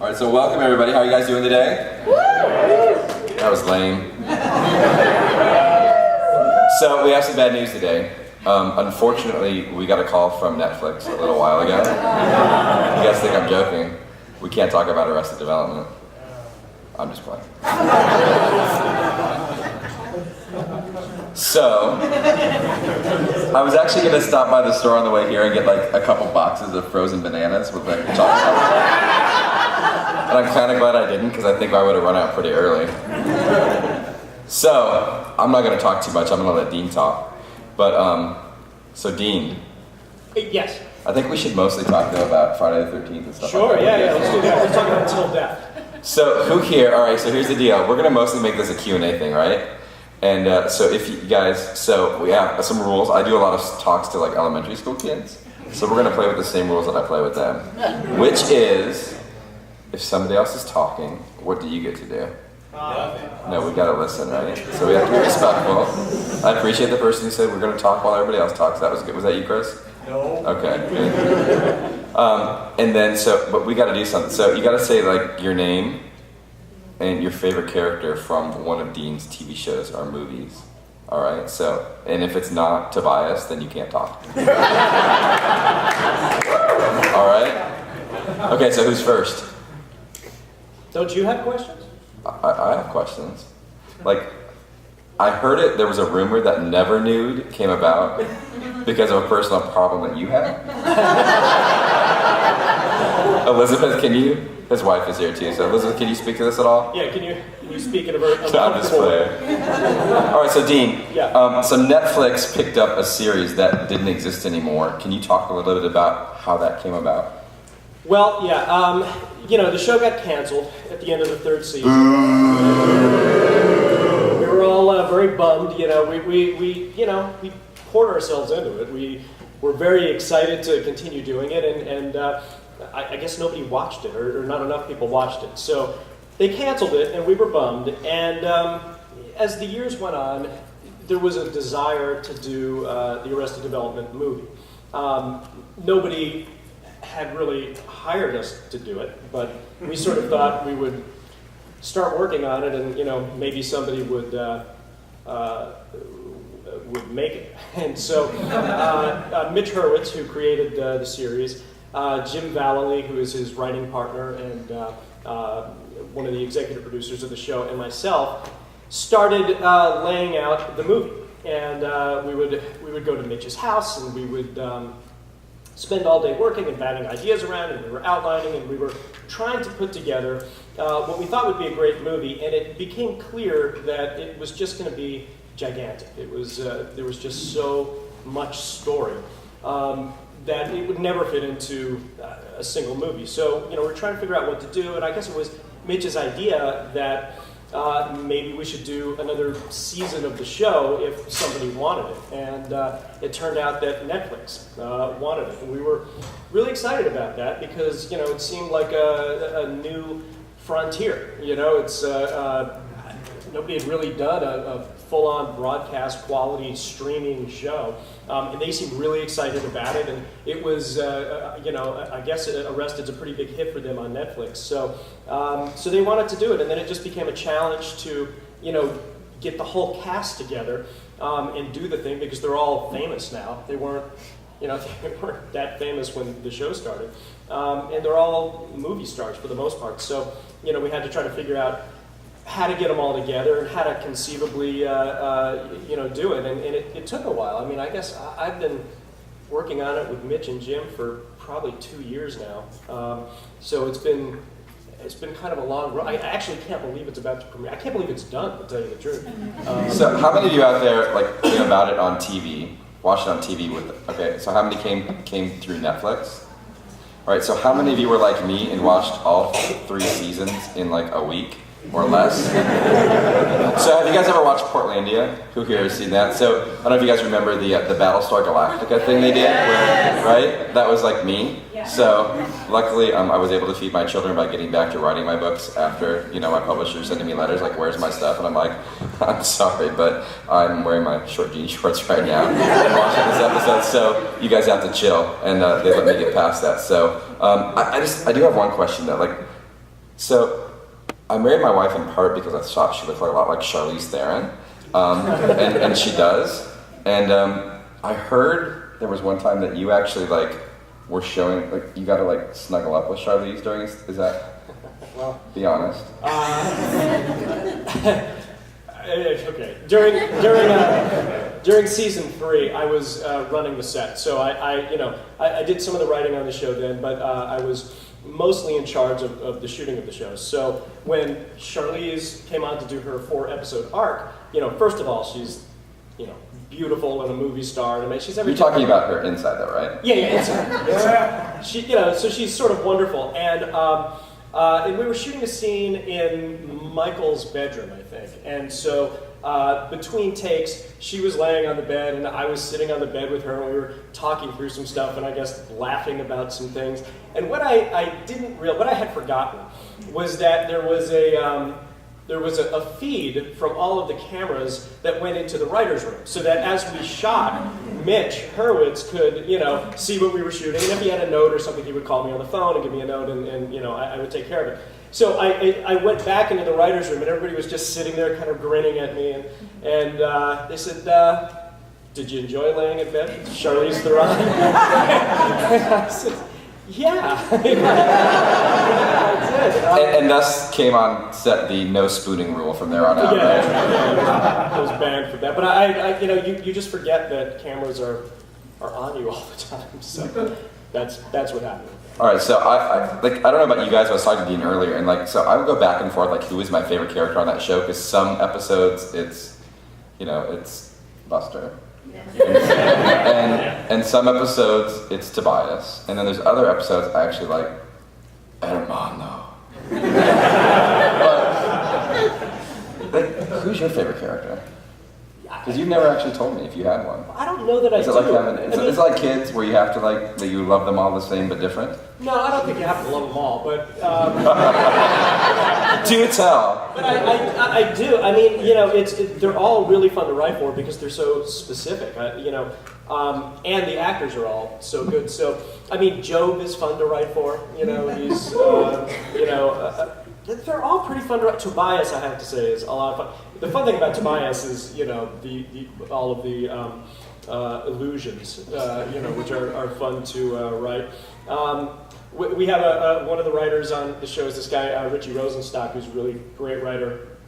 All right, so welcome everybody. How are you guys doing today? That was lame. So we have some bad news today. Unfortunately, we got a call from Netflix a little while ago. You guys think I'm joking? We can't talk about Arrested Development. I'm just playing. So, I was actually going to stop by the store on the way here and get like a couple boxes of frozen bananas with like chocolate. And I'm kind of glad I didn't because I think I would have run out pretty early. So, I'm not going to talk too much. I'm going to let Dean talk. But, so Dean. Yes. I think we should mostly talk though about Friday the 13th and stuff sure, like that. Yeah, let's do that. Let's talk about Till Death. So, who here, alright, so here's the deal. We're going to mostly make this a Q&A thing, right? And so if you guys, so we have some rules. I do a lot of talks to like elementary school kids. So we're going to play with the same rules that I play with them. Which is, if somebody else is talking, what do you get to do? No, we got to listen, right? So we have to be respectful. I appreciate the person who said we're going to talk while everybody else talks. That was good. Was that you, Chris? No. Okay. And then, but we got to do something. So you got to say like your name and your favorite character from one of Dean's TV shows or movies. All right. So, and if it's not Tobias, then you can't talk. All right. Okay. So who's first? Don't you have questions? I have questions. Like, I heard it. There was a rumor that Never Nude came about because of a personal problem that you had. Elizabeth, can you? His wife is here too. So Elizabeth, can you speak to this at all? Yeah. Can you speak in a very? I'm just playing. All right. So Dean. Yeah. So Netflix picked up a series that didn't exist anymore. Can you talk a little bit about how that came about? Well, yeah. The show got canceled at the end of the third season. We were all very bummed. We poured ourselves into it. We were very excited to continue doing it, and I guess nobody watched it, or not enough people watched it. So they canceled it, and we were bummed. And as the years went on, there was a desire to do the Arrested Development movie. Nobody had really hired us to do it, but we sort of thought we would start working on it, and maybe somebody would make it. And so Mitch Hurwitz, who created the series, Jim Vallely, who is his writing partner and one of the executive producers of the show, and myself started laying out the movie. And we would go to Mitch's house, and we would spend all day working and batting ideas around, and we were outlining, and we were trying to put together what we thought would be a great movie. And it became clear that it was just going to be gigantic. It was there was just so much story that it would never fit into a single movie. So we're trying to figure out what to do, and I guess it was Mitch's idea that maybe we should do another season of the show if somebody wanted it. And it turned out that Netflix wanted it. And we were really excited about that because, it seemed like a new frontier. It's nobody had really done a full-on broadcast quality streaming show. And they seemed really excited about it. And it was, I guess Arrested's a pretty big hit for them on Netflix. So they wanted to do it. And then it just became a challenge to, get the whole cast together and do the thing because they're all famous now. They weren't, they weren't that famous when the show started. And they're all movie stars for the most part. So, we had to try to figure out how to get them all together and how to conceivably, do it. And it took a while. I mean, I guess I've been working on it with Mitch and Jim for probably 2 years now. So it's been kind of a long run. I actually can't believe it's about to premiere. I can't believe it's done, to tell you the truth. So how many of you out there knew about it on TV, watched it on TV okay, so how many came through Netflix? All right, so how many of you were like me and watched all 3 seasons in like a week? Or less. So have you guys ever watched Portlandia? Who here has seen that? So I don't know if you guys remember the Battlestar Galactica thing they did, right? That was like me. So luckily I was able to feed my children by getting back to writing my books after, my publisher sending me letters like, where's my stuff? And I'm like, I'm sorry, but I'm wearing my short jean shorts right now and watching this episode, so you guys have to chill. And they let me get past that. So I do have one question though. So I married my wife in part because I thought she looked a lot like Charlize Theron, and she does. And I heard there was one time that you actually like were showing like you got to like snuggle up with Charlize during. Is that? Well, be honest. Okay. During season 3, I was running the set, so I did some of the writing on the show then, but I was mostly in charge of the shooting of the show. So when Charlize came on to do her 4-episode arc, first of all, she's beautiful and a movie star. I mean, she's everything. You're talking about her inside, though, right? Yeah, inside. She, so she's sort of wonderful, and we were shooting a scene in Michael's bedroom, I think. And so between takes, she was laying on the bed and I was sitting on the bed with her and we were talking through some stuff and I guess laughing about some things. And what I didn't realize, what I had forgotten was that there was a feed from all of the cameras that went into the writer's room, so that as we shot, Mitch Hurwitz could, see what we were shooting, and if he had a note or something, he would call me on the phone and give me a note, and I would take care of it. So I went back into the writer's room, and everybody was just sitting there kind of grinning at me, and they said, did you enjoy laying in bed with Charlize Theron? I said, yeah. And thus came on set the no spooning rule from there on out. Yeah, I was banned for that. But I you just forget that cameras are on you all the time. So that's what happened. All right, so I don't know about you guys. I was talking to Dean earlier, and so I would go back and forth like who is my favorite character on that show because some episodes it's Buster. And some episodes it's Tobias, and then there's other episodes I actually like Hermano. But who's your favorite character? Because you've never actually told me if you had one. I don't know that I do. It's like kids where you have to like that you love them all the same but different. No, I don't think you have to love them all, but do tell. But I do. I mean, they're all really fun to write for because they're so specific. And the actors are all so good. So I mean, Job is fun to write for. He's they're all pretty fun to write. Tobias, I have to say, is a lot of fun. The fun thing about Tobias is all of the illusions, which are fun to write. We have one of the writers on the show is this guy, Richie Rosenstock, who's a really great writer.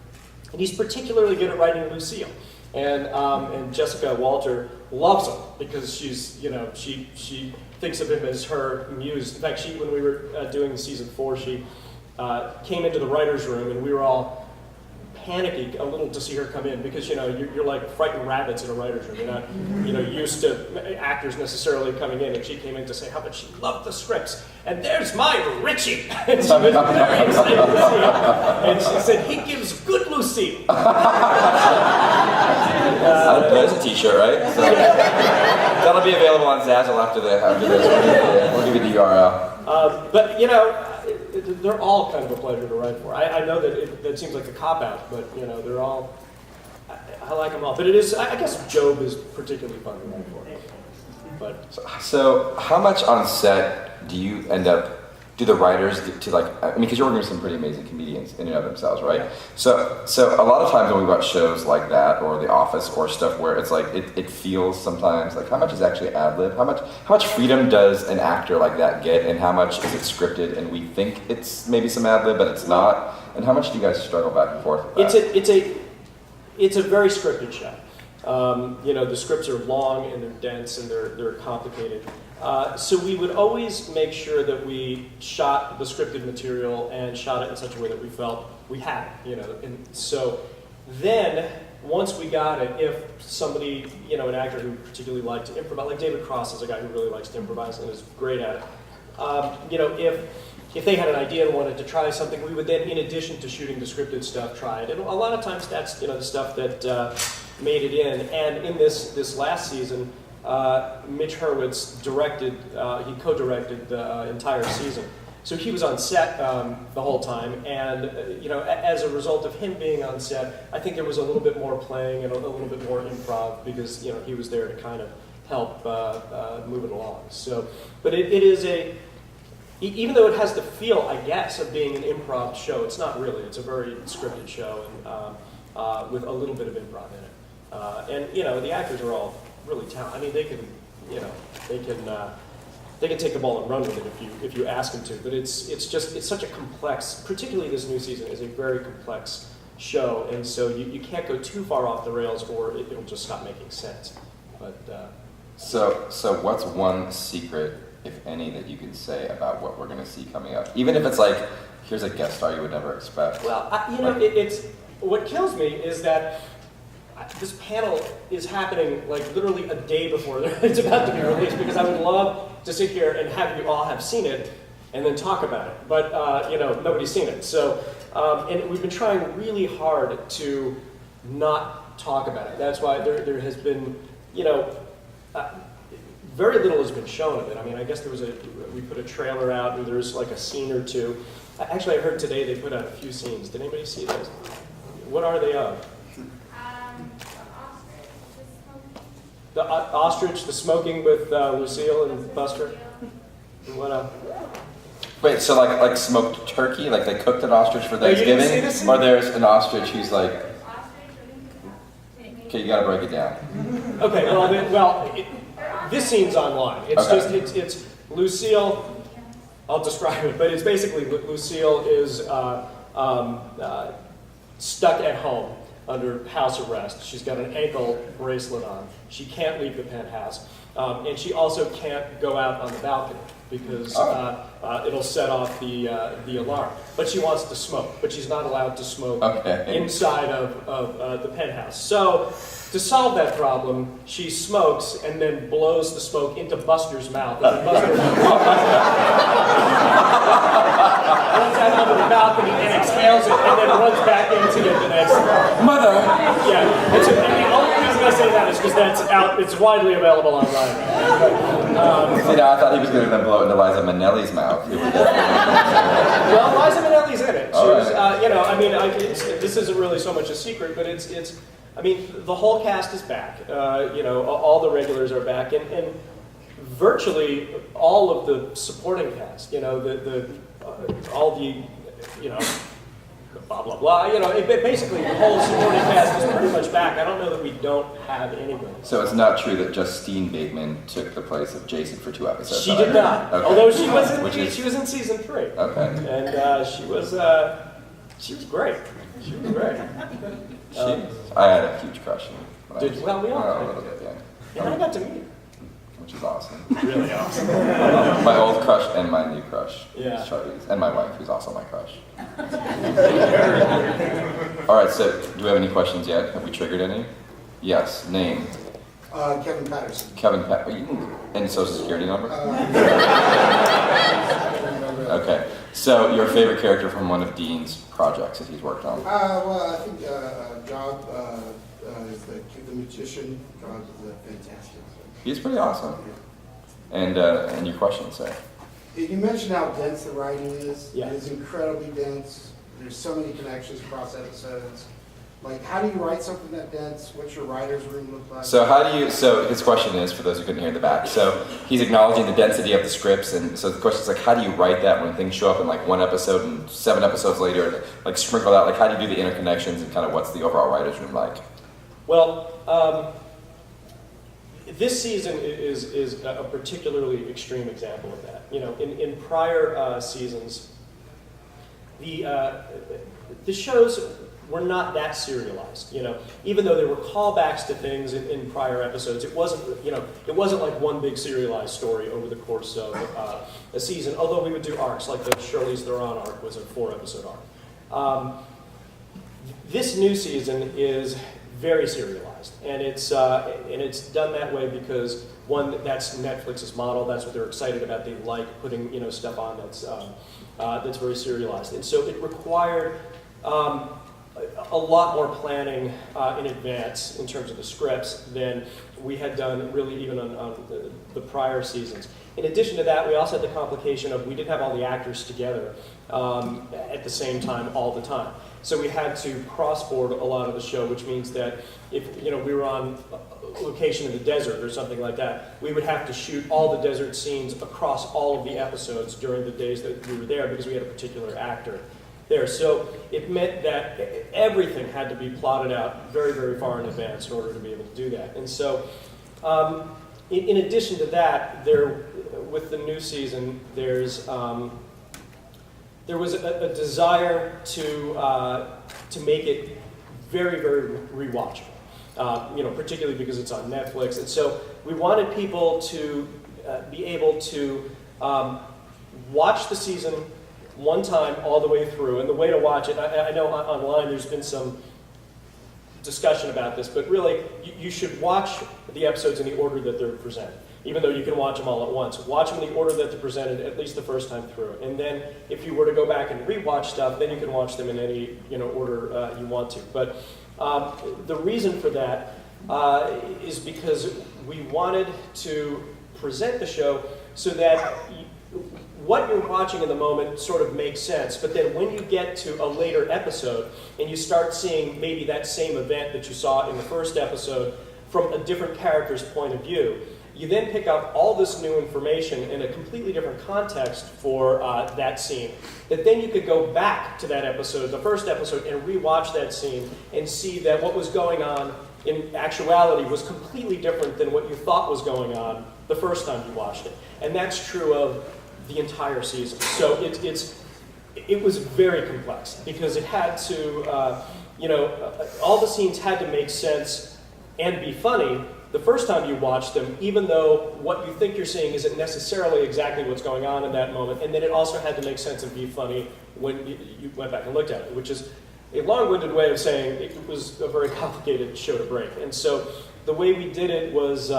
And he's particularly good at writing Lucille. And Jessica Walter loves him because she's, she thinks of him as her muse. In fact, when we were doing season 4, she came into the writer's room and we were all panicky a little to see her come in because you're like frightened rabbits in a writer's room. You're not used to actors necessarily coming in, and she came in to say how much she loved the scripts. And there's my Richie. And she was very excited to see him. And she said he gives good Lucille. There's a T-shirt, right? So that'll be available on Zazzle after this. We'll give you the URL. But they're all kind of a pleasure to write for. I know that seems like a cop-out, but they're all, I like them all. But it is, I guess Job is particularly fun to write for. But so how much on set do you end up, do the writers get to because you're working with some pretty amazing comedians in and of themselves, right? Yeah. So a lot of times when we watch shows like that or The Office or stuff where it's like it feels sometimes like how much is actually ad-lib? How much freedom does an actor like that get, and how much is it scripted and we think it's maybe some ad-lib but it's not? And how much do you guys struggle back and forth with that? It's a very scripted show. The scripts are long and they're dense and they're complicated. So we would always make sure that we shot the scripted material and shot it in such a way that we felt we had it, And so then, once we got it, if somebody, an actor who particularly liked to improvise, like David Cross is a guy who really likes to improvise and is great at it. If they had an idea and wanted to try something, we would then, in addition to shooting the scripted stuff, try it. And a lot of times that's the stuff that made it in. And in this last season, Mitch Hurwitz he co-directed the entire season. So he was on set the whole time, and as a result of him being on set, I think there was a little bit more playing and a little bit more improv because he was there to kind of help move it along. So, but it is even though it has the feel, I guess, of being an improv show, it's not really. It's a very scripted show and with a little bit of improv in it. And the actors are all really talented. I mean, they can, they can take the ball and run with it if you ask them to. But it's such a complex, particularly this new season is a very complex show, and so you can't go too far off the rails, or it'll just stop making sense. But so what's one secret, if any, that you can say about what we're going to see coming up? Even if it's like, here's a guest star you would never expect. Well, it's what kills me is that this panel is happening like literally a day before it's about to be released, because I would love to sit here and have you all have seen it and then talk about it. But nobody's seen it. So and we've been trying really hard to not talk about it. That's why there has been very little has been shown of it. I mean, I guess we put a trailer out and there's like a scene or two. Actually, I heard today they put out a few scenes. Did anybody see those? What are they of? The ostrich, the smoking with Lucille and Buster. And what else? Wait, so like smoked turkey, like they cooked an ostrich for Thanksgiving, or there's an ostrich who's like. Okay, you got to break it down. Okay, this scene's online. It's it's Lucille. I'll describe it, but it's basically Lucille is stuck at home under house arrest. She's got an ankle bracelet on. She can't leave the penthouse, and she also can't go out on the balcony because it'll set off the alarm. But she wants to smoke, but she's not allowed to smoke inside of the penthouse. So to solve that problem, she smokes and then blows the smoke into Buster's mouth. And then Buster runs out onto the balcony and exhales it and then runs back in to get the next Mother! Yeah. And the only reason I say that is because that's out. It's widely available online. I thought he was going to blow it into Liza Minnelli's mouth. Well, Liza Minnelli's in it. This isn't really so much a secret, but it's. I mean, the whole cast is back. All the regulars are back, and virtually all of the supporting cast. All the blah blah blah. Basically the whole supporting cast is pretty much back. I don't know that we don't have anybody. So it's not true that Justine Bateman took the place of Jason for 2 episodes. She did not. Okay. Although she was in season 3. Okay. And she was great. She was great. I had a huge crush on her. Well, we all a little bit, yeah. And I got to meet her. Which is awesome. Really awesome. My old crush and my new crush. Yeah. Charlize. And my wife, who's also my crush. All right, so do we have any questions yet? Have we triggered any? Yes. Name? Kevin Patterson. Kevin Patterson. And social security number? Okay. So your favorite character from one of Dean's projects that he's worked on? I think God is the magician. God is fantastic. He's pretty awesome. And your question, sir? You mentioned how dense the writing is. Yeah. It's incredibly dense. There's so many connections across episodes. Like, how do you write something that dense? What's your writer's room look like? So his question is, for those who couldn't hear in the back, so he's acknowledging the density of the scripts, and so the question is like, how do you write that when things show up in like one episode and 7 episodes later, like sprinkled out, like how do you do the interconnections and kind of what's the overall writer's room like? Well, this season is a particularly extreme example of that. In prior seasons, the shows were not that serialized. Even though there were callbacks to things in prior episodes, it wasn't like one big serialized story over the course of a season. Although we would do arcs, like the Charlize Theron arc was a 4-episode arc. This new season is very serialized, and it's done that way because one, that's Netflix's model. That's what they're excited about. They like putting stuff on that's very serialized, and so it required a lot more planning in advance in terms of the scripts than we had done really even on the prior seasons. In addition to that, we also had the complication of we didn't have all the actors together at the same time all the time. So we had to cross-board a lot of the show, which means that if we were on location in the desert or something like that, we would have to shoot all the desert scenes across all of the episodes during the days that we were there because we had a particular actor there. So it meant that everything had to be plotted out very, very far in advance in order to be able to do that. And so in addition to that, with the new season, there was a desire to make it very, very rewatchable. Particularly because it's on Netflix. And so we wanted people to be able to watch the season one time all the way through. And the way to watch it, I know online there's been some discussion about this, but really you should watch the episodes in the order that they're presented. Even though you can watch them all at once. Watch them in the order that they're presented at least the first time through. And then if you were to go back and rewatch stuff, then you can watch them in any order you want to. But the reason for that is because we wanted to present the show so that what you're watching in the moment sort of makes sense, but then when you get to a later episode and you start seeing maybe that same event that you saw in the first episode from a different character's point of view, you then pick up all this new information in a completely different context for that scene. That then you could go back to that episode, the first episode, and rewatch that scene and see that what was going on in actuality was completely different than what you thought was going on the first time you watched it. And that's true of the entire season. So it was very complex because it had to, all the scenes had to make sense and be funny the first time you watch them, even though what you think you're seeing isn't necessarily exactly what's going on in that moment. And then it also had to make sense and be funny when you went back and looked at it, which is a long-winded way of saying it was a very complicated show to break. And so the way we did it was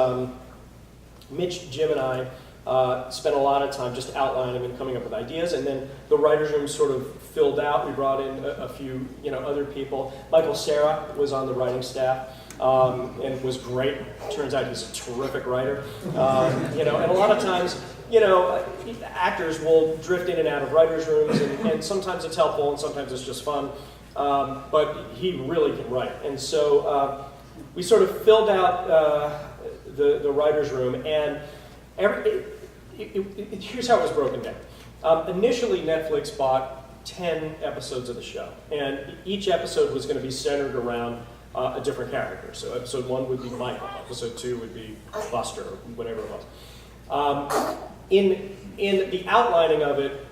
Mitch, Jim, and I spent a lot of time just outlining and coming up with ideas, and then the writer's room sort of filled out. We brought in a few other people. Michael Cera was on the writing staff. And was great. Turns out he's a terrific writer. And a lot of times, actors will drift in and out of writers' rooms, and sometimes it's helpful and sometimes it's just fun. But he really can write. And so we sort of filled out the writers' room, and here's how it was broken down. Initially, Netflix bought 10 episodes of the show, and each episode was going to be centered around a different character. So episode 1 would be Michael, episode 2 would be Buster, or whatever it was. In the outlining of it,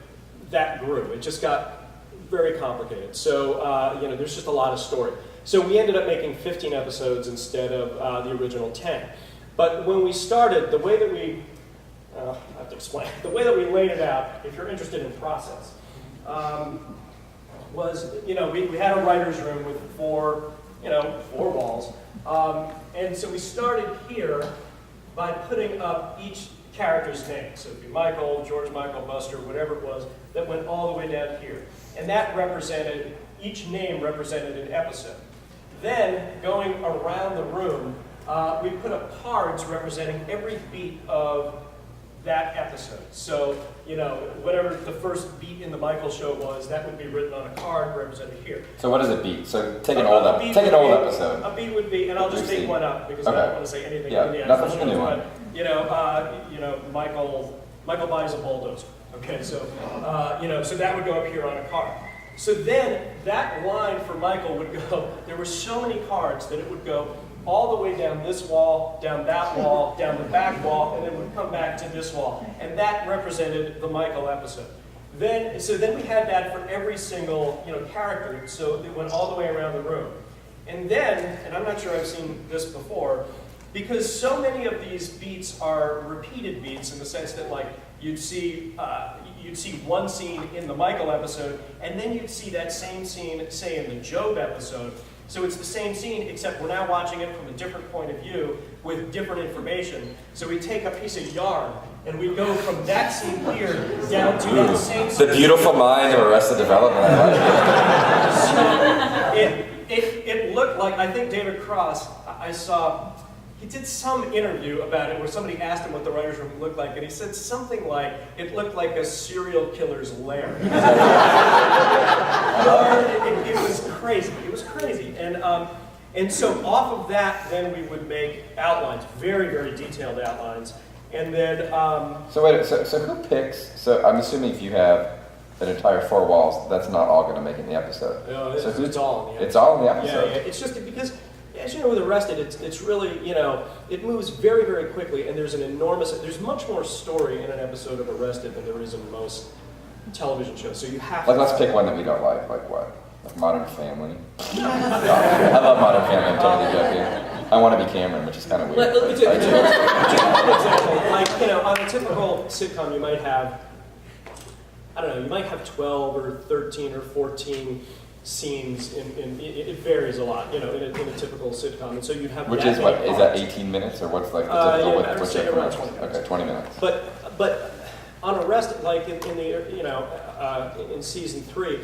that grew. It just got very complicated. So there's just a lot of story. So we ended up making 15 episodes instead of the original 10. But when we started, the way that we, I have to explain, the way that we laid it out, if you're interested in process, was, we had a writer's room with four walls. And so we started here by putting up each character's name. So it'd be Michael, George Michael, Buster, whatever it was, that went all the way down here. And that represented, each name represented an episode. Then, going around the room, we put up cards representing every beat of that episode. So, whatever the first beat in the Michael show was, that would be written on a card represented here. So what is a beat? So take an old episode. A beat would be, and I'll just make one up because okay. I don't want to say anything. Yeah, in the nothing from anyone. Michael buys a bulldozer. Okay, so so that would go up here on a card. So then that line for Michael would go. There were so many cards that it would go all the way down this wall, down that wall, down the back wall, and then would come back to this wall. And that represented the Michael episode. Then we had that for every single character, so it went all the way around the room. And then, and I'm not sure I've seen this before, because so many of these beats are repeated beats in the sense that you'd see one scene in the Michael episode, and then you'd see that same scene, say, in the Job episode. So it's the same scene, except we're now watching it from a different point of view with different information. So we take a piece of yarn, and we go from that scene here down to that same scene. The beautiful mind of Arrested Development. So it looked like, I think David Cross, I saw he did some interview about it where somebody asked him what the writer's room looked like, and he said something like, it looked like a serial killer's lair. It was crazy. It was crazy. And so off of that, then we would make outlines, very, very detailed outlines. And then... So wait, so who picks, so I'm assuming if you have an entire 4 walls, that's not all going to make it in the episode. No, so it's all in the episode. It's all in the episode? Yeah. It's just because, as you know, with Arrested, it's really, it moves very, very quickly, and there's much more story in an episode of Arrested than there is in most television shows. So you have to... Let's pick one that we don't like what? Like Modern Family? I love Modern Family, I'm totally joking. I Want to Be Cameron, which is kind of weird. Let me take an example. Like, on a typical sitcom, you might have, I don't know, you might have 12 or 13 or 14 scenes it varies a lot, in a typical sitcom. And so you have Which is what, is that 18 minutes or what's like the typical, what's say your around 20 minutes. Okay, 20 minutes. But on Arrested, like in season 3,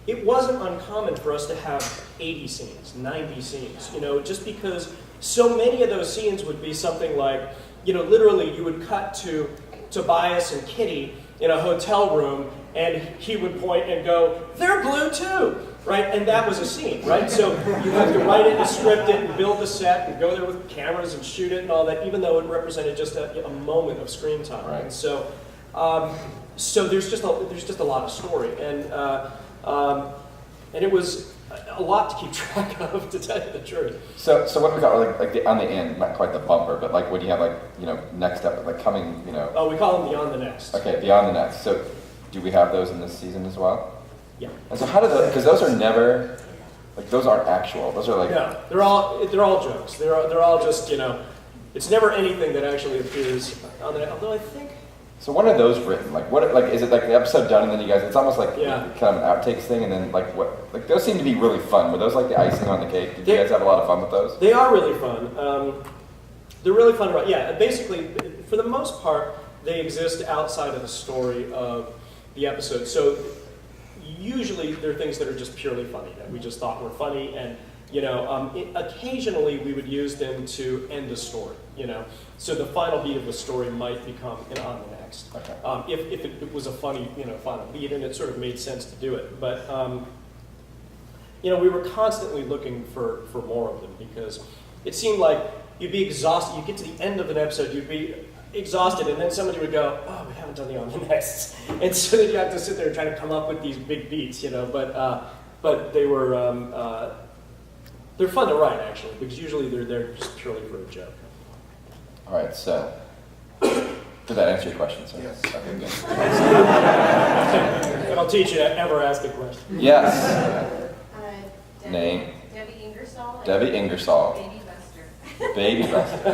it wasn't uncommon for us to have 80 scenes, 90 scenes, just because so many of those scenes would be something like, literally you would cut to Tobias and Kitty in a hotel room, and he would point and go, "They're blue too," right? And that was a scene, right? So you have to write it and script it and build the set and go there with cameras and shoot it and all that, even though it represented just a moment of screen time. Right. And so, so there's just a lot of story, and it was a lot to keep track of, to tell you the truth. So what do we call it, like on the end, not quite the bumper, but like when you have next up, like coming, Oh, we call them Beyond the Next. Okay, Beyond the Next. So do we have those in this season as well? Yeah. And so how do those, because those are never, like those aren't actual, those are like... No, they're all jokes. They're all just, it's never anything that actually appears on the, although I think... So when are those written? Like what? Like is it like the episode done and then you guys? It's almost like Yeah. kind of an outtakes thing, and then like what? Like those seem to be really fun. Were those like the icing on the cake? Did you guys have a lot of fun with those? They are really fun. They're really fun to write. Yeah, basically, for the most part, they exist outside of the story of the episode. So usually they're things that are just purely funny that we just thought were funny, and occasionally we would use them to end a story. So the final beat of the story might become on the next. Okay. If it was a funny, final beat, and it sort of made sense to do it. But we were constantly looking for more of them because it seemed like you'd be exhausted. You get to the end of an episode, you'd be exhausted, and then somebody would go, "Oh, we haven't done the on the next," and so then you have to sit there and try to come up with these big beats, But they were they're fun to write actually because usually they're there just purely for a joke. All right. So did that answer your question, sir? Yes. Okay. Good. And I'll teach you to ever ask a question. Yes. Debbie, Name. Debbie Ingersoll. Debbie Ingersoll. Baby Buster. Baby Buster.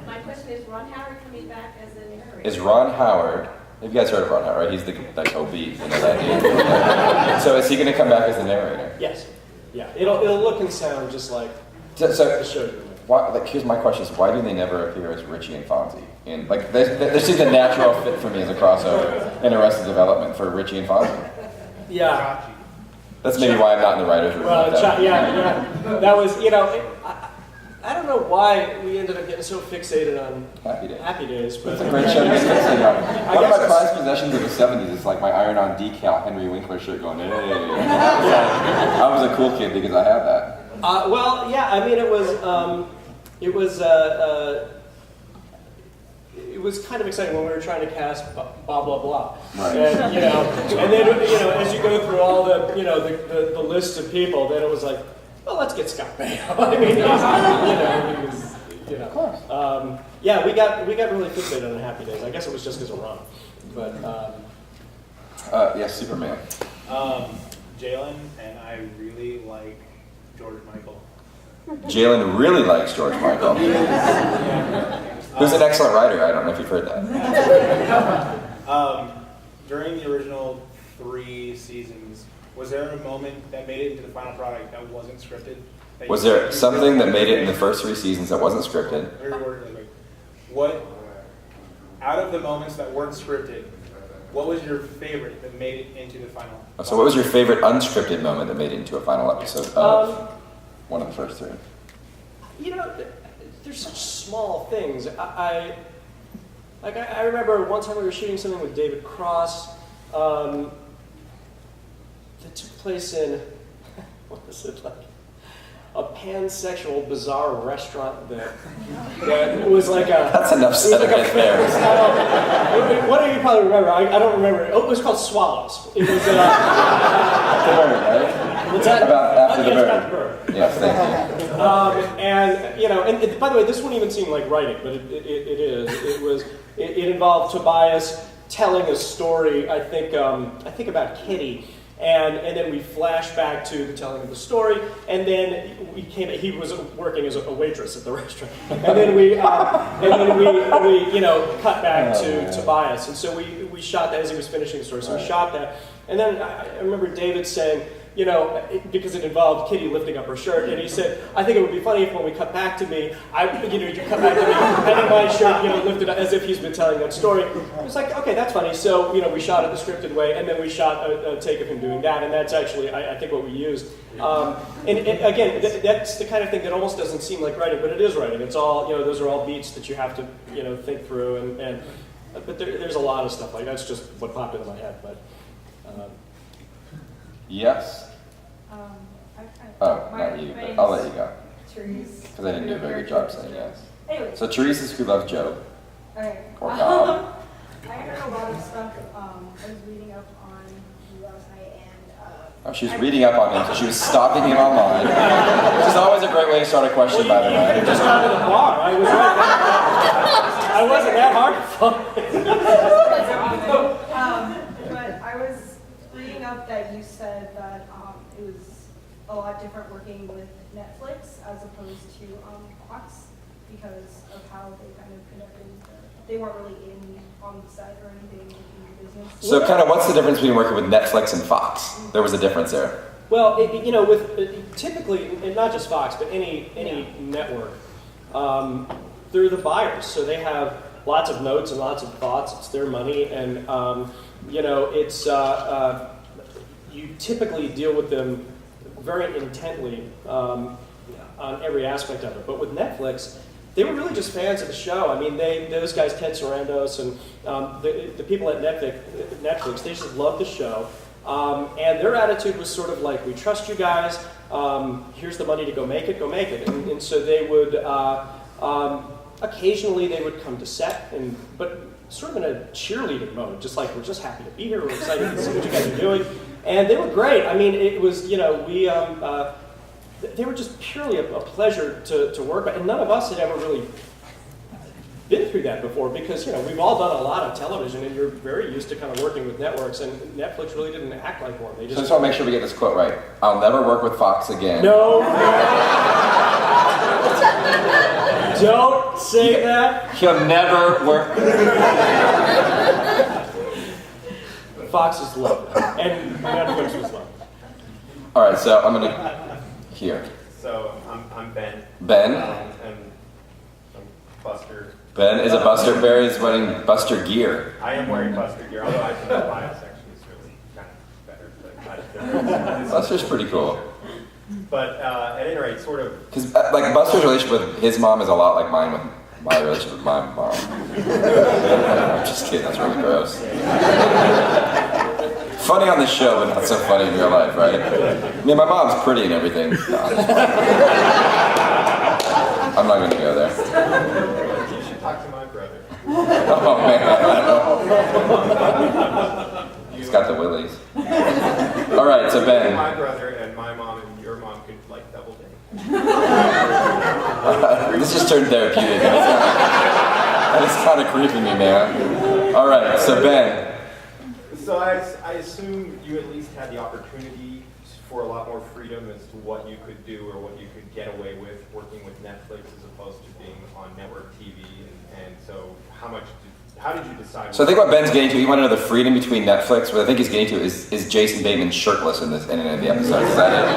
My question is, Ron Howard coming back as the narrator? Is Ron Howard? Have you guys heard of Ron Howard? Right? He's the like OB. That dude. So is he going to come back as the narrator? Yes. Yeah. It'll look and sound just like So the show you. why, like, here's my question: is why do they never appear as Richie and Fonzie? And like, this is a natural fit for me as a crossover in Arrested Development for Richie and Fonzie. Yeah. That's maybe why I'm not in the writers' room. Well, like that. yeah. That was, I don't know why we ended up getting so fixated on Happy Days. but It's a great show to get fixated on. One of my guess prized possessions of the 70s is like my iron-on decal Henry Winkler shirt going, hey. I was a cool kid because I had that. Well, yeah. I mean, it was kind of exciting when we were trying to cast blah blah blah. Right. And and then as you go through all the the list of people, then it was like, well, let's get Scott Baio. I mean, he was. Of course. Yeah, we got really fixated on Happy Days. I guess it was just because of Ron, but. Yes, Superman. Jalen and I really like George Michael. Jalen really likes George Michael. Who's an excellent writer. I don't know if you've heard that. During the original 3 seasons, was there a moment that made it into the final product that wasn't scripted? Was there something that made it in the first 3 seasons that wasn't scripted? What, out of the moments that weren't scripted, what was your favorite that made it into the final? So what was your favorite unscripted moment that made it into a final episode of one of the first 3? they're such small things. I remember one time we were shooting something with David Cross that took place in, what was it like? A pansexual bizarre restaurant that was like a... That's enough said right there. What do you probably remember? I don't remember. Oh, it was called Swallows. It was... The bird, right? What's that? About after the Yes, bird. After the bird. Yes, thank you. And you know, and by the way, this wouldn't even seem like writing, but it is. It involved Tobias telling a story. I think about Kitty, and then we flash back to the telling of the story, and then he was working as a waitress at the restaurant, and then we cut back to Tobias, and so we shot that as he was finishing the story. So we shot that, and then I remember David saying, because it involved Kitty lifting up her shirt, and he said, I think it would be funny if when we cut back to me, you cut back to me, having my shirt, lifted up as if he's been telling that story. It was like, okay, that's funny. So, we shot it the scripted way, and then we shot a take of him doing that, and that's actually, I think, what we used. And again, that's the kind of thing that almost doesn't seem like writing, but it is writing. It's all, those are all beats that you have to, think through, but there's a lot of stuff like that's just what popped into my head, but. Yes? Not you, but I'll let you go. Therese. Because I didn't do a very good job saying yes. Anyway. So Therese is who loves Joe. Okay. Or God. I heard a lot of stuff. I was reading up on you last night, and She was reading up on him, so she was stalking him online. Which is always a great way to start a question, by the way. You just got to the bar. I was right. I wasn't that hard to find. But I was reading up that you said that it was a lot different working with Netflix as opposed to Fox because of how they kind of conducted. They weren't really on the set or anything in the business. So kind of what's the difference between working with Netflix and Fox? There was a difference there. Well, typically, and not just Fox, but any network, they're the buyers, so they have lots of notes and lots of thoughts. It's their money, and it's you typically deal with them very intently on every aspect of it. But with Netflix, they were really just fans of the show. I mean, those guys, Ted Sarandos, and the people at Netflix, they just loved the show. And their attitude was sort of like, we trust you guys, here's the money to go make it. And so they would, occasionally they would come to set, but sort of in a cheerleading mode, just like, we're just happy to be here, we're excited to see what you guys are doing. And they were great. I mean, it was, they were just purely a pleasure to work with. And none of us had ever really been through that before because, we've all done a lot of television and you're very used to kind of working with networks, and Netflix really didn't act like one. They just... So I just want to make sure we get this quote right. I'll never work with Fox again. No. Don't say that. He'll never work. Fox is low, and Netflix was low. All right, so I'm gonna here. So I'm Ben. Ben. And I'm Buster. Ben is a Buster. Barry is wearing Buster gear. I am wearing Buster gear, although I think the bios actually is really kind of better. Buster's pretty cool. But at any rate, sort of. Because like Buster's relationship with his mom is a lot like mine with my relationship with my mom. I'm just kidding. That's really gross. Funny on the show, but not so funny in real life, right? I mean, my mom's pretty and everything. I'm not going to go there. You should talk to my brother. Oh, man. He's got the willies. All right, so Ben. My brother and my mom and your mom could, like, double date. This just turned therapeutic. And it's kind of creeping me, man. All right, so Ben. So I assume you at least had the opportunity for a lot more freedom as to what you could do or what you could get away with working with Netflix as opposed to being on network TV. And so how did you decide? So I think what Ben's getting to, you want to know the freedom between Netflix. What I think he's getting to is Jason Bateman shirtless in any of the episodes. Is that it?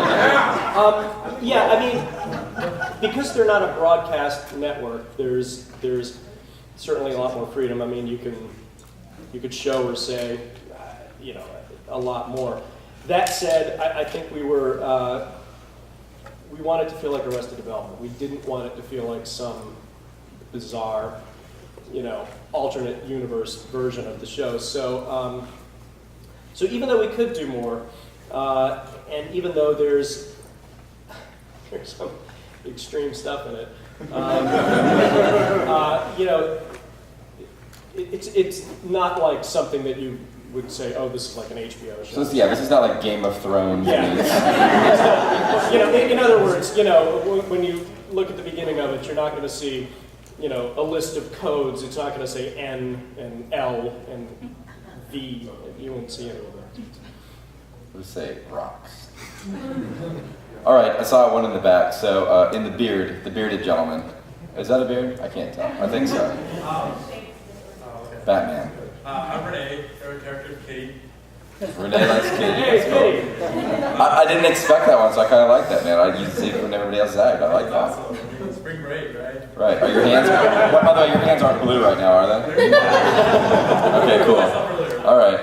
Yeah, I mean, because they're not a broadcast network, there's certainly a lot more freedom. I mean, you could show or say, a lot more. That said, I think we we want it to feel like Arrested Development. We didn't want it to feel like some bizarre, alternate universe version of the show. So, so even though we could do more, and even though there's some extreme stuff in it, it's not like something that you would say, oh, this is like an HBO show. So this is not like Game of Thrones. Yeah. In other words, when you look at the beginning of it, you're not going to see, a list of codes. It's not going to say N and L and V. You won't see any of that. Let's say rocks. All right, I saw one in the back. So in the bearded gentleman. Is that a beard? I can't tell. I think so. Batman. I'm Renee, favorite character is Kitty. Renee likes Kitty. Hey, That's cool. Kitty. I didn't expect that one, so I kind of like that, man. I used to see it when everybody else act. I like that. Awesome. Spring break, right? Right. Are your hands? By the way, your hands aren't blue right now, are they? Okay, cool. All right.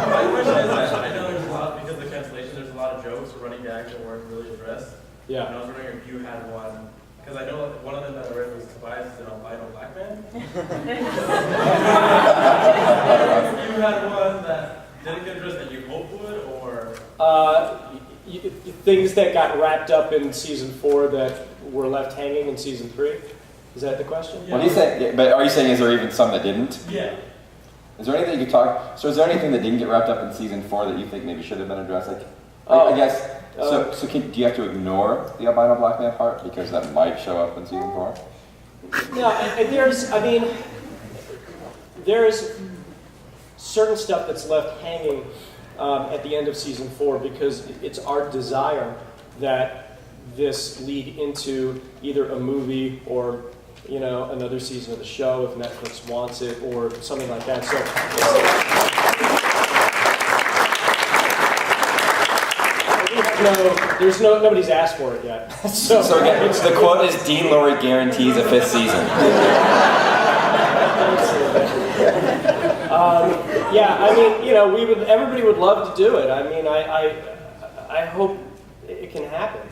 My question is, I know there's a lot, because of the cancellation, there's a lot of jokes or running gags that weren't really addressed. Yeah. And I was wondering if you had one, because I know one of them that I read was Tobias is an albino black man. If you had one that didn't get addressed that you hope would, or? Things that got wrapped up in season 4 that were left hanging in season 3? Is that the question? What do you say? But are you saying is there even some that didn't? Yeah. Is there anything you could talk? So is there anything that didn't get wrapped up in season 4 that you think maybe should have been addressed? Like, Oh, I guess. Do you have to ignore the albino black man part because that might show up in season 4? No, there's certain stuff that's left hanging at the end of season 4 because it's our desire that this lead into either a movie or another season of the show if Netflix wants it or something like that. So nobody's asked for it yet. So again, the quote is Dean Lorey guarantees a 5th season. Everybody would love to do it. I hope it can happen.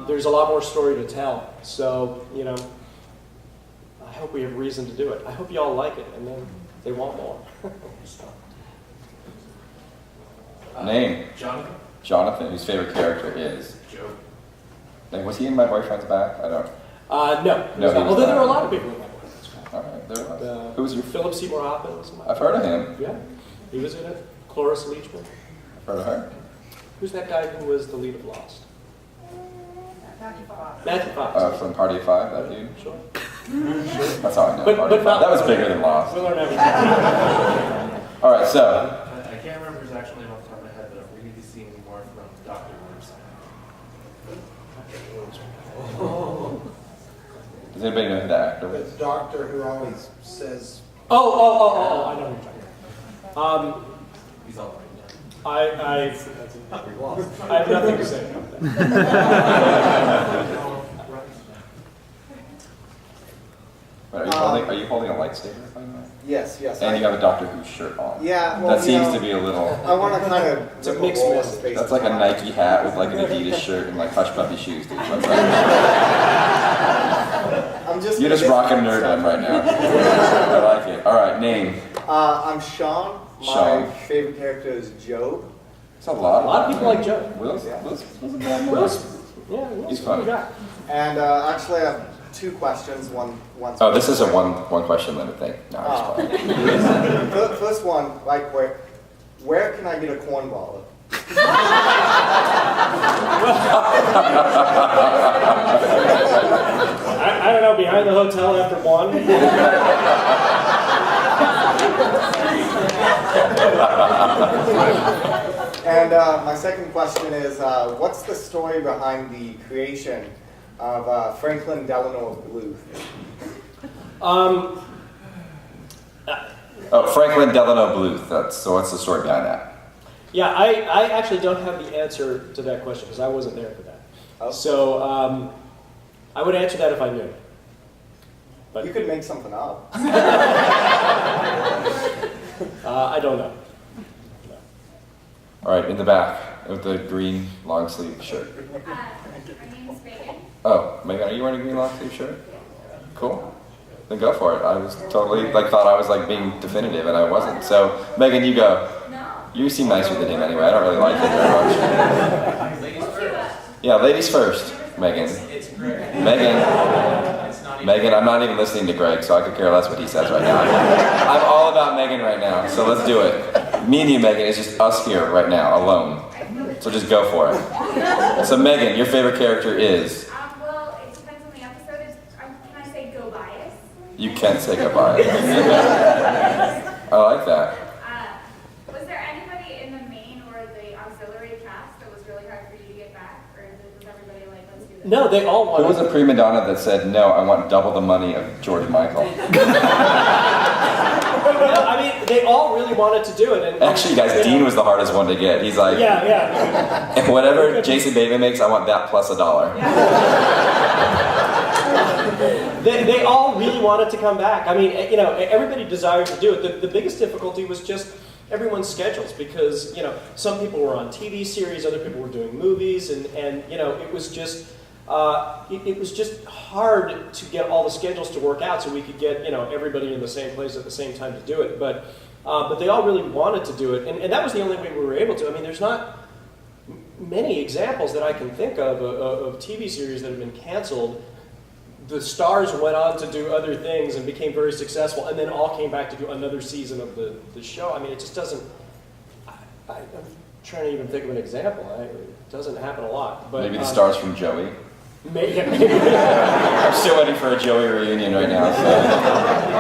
There's a lot more story to tell. So, I hope we have reason to do it. I hope you all like it, and then they want more. Name? Jonathan? Jonathan, whose favorite character is? Joe. Like, was he in My Boyfriend's Back? I don't. No. No, he was Although there not. were a lot of people in that one. All right, there it was. Who was your? Philip Seymour Hoffman was in my I've heard of him. Yeah, he was in it. Cloris Leachman. I've heard of her. Who's that guy who was the lead of Lost? Matthew Fox. From Party of 5, that dude. Sure. That's all I know. But Party of 5. not- That was bigger than Lost. We'll learn everything. All right, so I can't remember his actual name off the top of my head, but we need to see more from Dr. Lewis. does anybody know who that actor The was? doctor who always says, Oh, I know who you're talking about. He's all right. I have nothing to say about that. Wait, are you holding a lightsaber? By the way? Yes. And you have a Doctor Who shirt on. Yeah, well, That seems to be a little. I want to kind of. It's a mixed message. That's like a Nike hat with like an Adidas shirt and like hush puppy shoes, dude. That's like, you're just rocking nerdom right now. I like it. All right, name. I'm Sean. Sean. My favorite character is Job. It's a lot. A lot of people like Joe. Will's a bad man. Will's He's a funny. good guy. And actually, I have 2 questions. One. Oh, this is a one question limit thing. No, I'm just playing. First one, like where can I get a cornball? I don't know, behind the hotel after 1. And my second question is, what's the story behind the creation of Franklin Delano Bluth? Franklin Delano Bluth. So what's the story behind that? Yeah, I actually don't have the answer to that question because I wasn't there for that. Oh. So I would answer that if I knew. But You could make something up. I don't know. No. All right, in the back with the green long sleeve shirt. My name is Megan. Oh, Megan, are you wearing a green long sleeve shirt? Cool. Then go for it. I was totally thought I was being definitive, and I wasn't. So Megan, you go. No. You seem nicer than him anyway. I don't really like him very much. Ladies first. Yeah, ladies first. Megan. It's Greg. Megan. It's not even. Megan, I'm not even listening to Greg, so I could care less what he says right now. I'm all about Megan right now, so let's do it. Me and you, Megan, it's just us here right now, alone. So just go for it. So Megan, your favorite character is? Well, it depends on the episode. Can I say go bias? You can say goodbye. I like that. Was there anybody in the main or the auxiliary cast that was really hard for you to get back? Or was everybody like, let's do this? No, they all Who wanted. was a prima donna that said, no, I want double the money of George Michael? No, I mean, they all really wanted to do it. And Actually, guys, Dean was the hardest one to get. He's like, Yeah. and whatever Jason Bateman makes, I want that plus $1. They all really wanted to come back. I mean, everybody desired to do it. The biggest difficulty was just everyone's schedules, because some people were on TV series, other people were doing movies, and it was just hard to get all the schedules to work out so we could get everybody in the same place at the same time to do it. But they all really wanted to do it, and that was the only way we were able to. I mean, there's not many examples that I can think of TV series that have been canceled. The stars went on to do other things and became very successful, and then all came back to do another season of the show. I mean, it just doesn't. I'm trying to even think of an example. It doesn't happen a lot. But Maybe the stars from Joey. Maybe. I'm still waiting for a Joey reunion right now. So.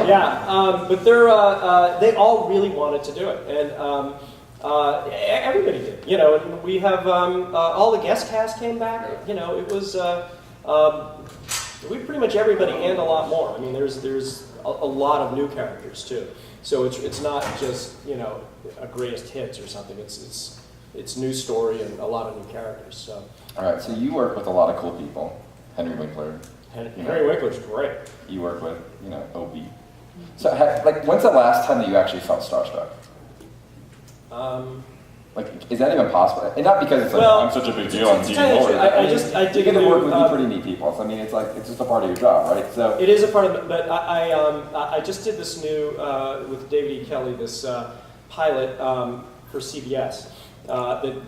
Yeah, but they all really wanted to do it, and everybody did. And we have all the guest cast came back. It was. We pretty much everybody and a lot more. I mean, there's a lot of new characters too. So it's not just a greatest hits or something. It's new story and a lot of new characters. So. All right, so you work with a lot of cool people. Henry Winkler. Henry Winkler's great. You work with OB. So when's the last time that you actually felt starstruck? Is that even possible? And not because it's I'm such a big deal on TV. I did get to work with pretty neat people. So I mean, it's just a part of your job, right? So it is a part of it. But I just did this new with David E. Kelley, this pilot for CBS that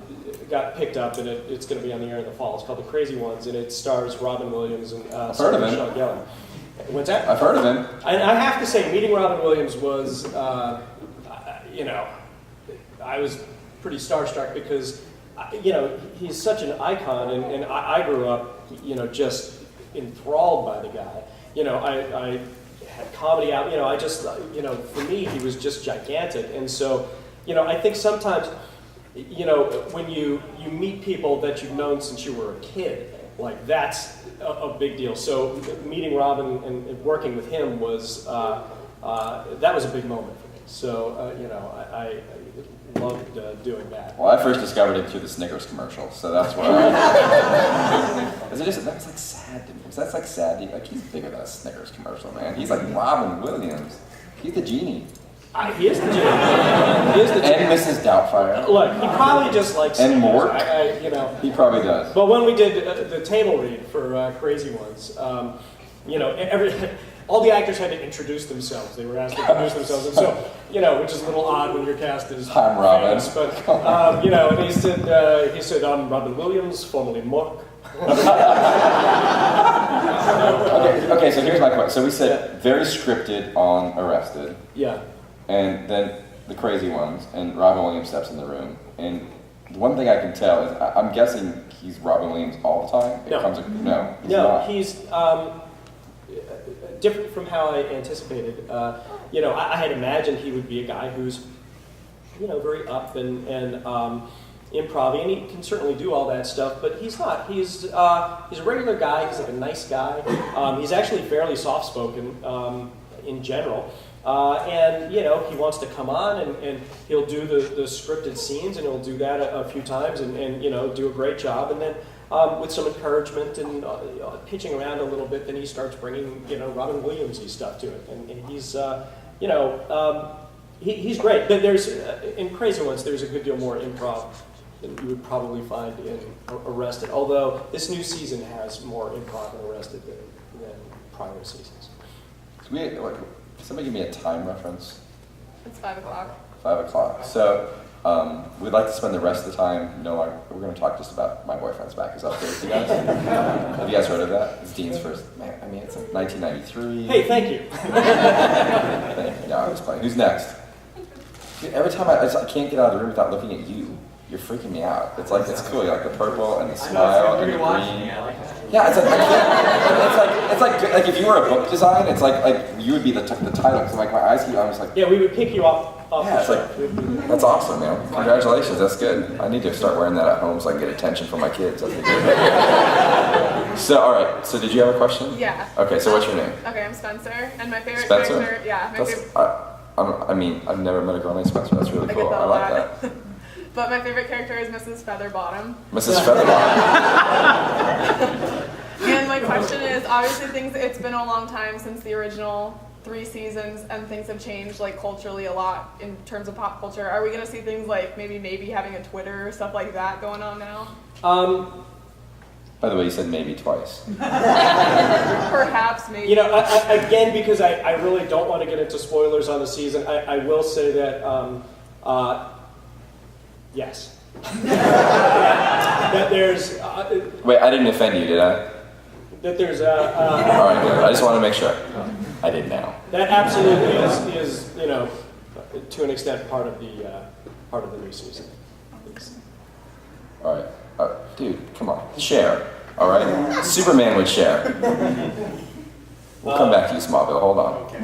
got picked up, and it's going to be on the air in the fall. It's called The Crazy Ones, and it stars Robin Williams and heard of him. Gellar. What's that? I've heard of him. I have to say, meeting Robin Williams was, I was pretty starstruck because, he's such an icon, and I grew up, just enthralled by the guy. I had comedy out, for me, he was just gigantic. And so, I think sometimes, when you meet people that you've known since you were a kid, that's a big deal. So meeting Robin and working with him was, that was a big moment for me. So, I loved doing that. Well, I first discovered him through the Snickers commercial, so that's where that's sad to me. That's sad. He's bigger than a Snickers commercial, man. He's like Robin Williams. He's the genie. He is the genie. He is the genie. And Mrs. Doubtfire. Look, he probably just likes and more. He probably does. But when we did the table read for Crazy Ones, all the actors had to introduce themselves. They were asked to introduce themselves, and so which is a little odd when your cast is I'm Robin. famous, but and he said I'm Robin Williams, formerly Mark. Okay. So here's my question. So we said very scripted on Arrested. Yeah. And then The Crazy Ones, and Robin Williams steps in the room. And the one thing I can tell is I'm guessing he's Robin Williams all the time. He's different from how I anticipated. I had imagined he would be a guy who's, very up and improv, and he can certainly do all that stuff. But he's not. He's a regular guy. He's like a nice guy. He's actually fairly soft-spoken in general. And he wants to come on and he'll do the scripted scenes, and he'll do that a few times and do a great job. And then with some encouragement and pitching around a little bit, then he starts bringing Robin Williams-y stuff to it. And he's He's great, but there's in Crazy Ones there's a good deal more improv than you would probably find in Arrested. Although this new season has more improv in Arrested than prior seasons. Somebody give me a time reference. It's 5 o'clock. 5 o'clock. So we'd like to spend the rest of the time. We're going to talk just about My Boyfriend's Back. Is that okay with you guys? Have you guys heard of that? It's Dean's first. Man, I mean, it's like 1993. Hey, thank you. Thank you. No, I was playing. Who's next? Dude, every time I can't get out of the room without looking at you. You're freaking me out. It's like, it's cool. You like the purple and the smile and the green. Yeah, it's like, I can't, it's like if you were a book design, it's like you would be the title. Because like my eyes keep, I'm just like. Yeah, we would pick you up. Yeah, it's like, that's awesome, man. Congratulations, that's good. I need to start wearing that at home so I can get attention from my kids. That's good. So, all right. So, did you have a question? Yeah. Okay. So, what's your name? Okay, I'm Spencer, and my favorite Spencer? character. Yeah, my favorite. I mean, I've never met a girl named Spencer. That's really I cool. get that I a like lot. that. But my favorite character is Mrs. Featherbottom. Mrs. Featherbottom. And my question is, obviously it's been a long time since the original 3 seasons, and things have changed like culturally a lot in terms of pop culture. Are we going to see things like maybe having a Twitter or stuff like that going on now? By the way, you said maybe twice. Perhaps, maybe. You know, again, because I really don't want to get into spoilers on the season, I will say that, yes. That there's... Wait, I didn't offend you, did I? That there's All right, good. I just want to make sure. I did now. That absolutely is you know, to an extent part of the new season. All right. Dude, come on. Share. All right? Superman would share. We'll come back to you, Smallville. Hold on. Okay.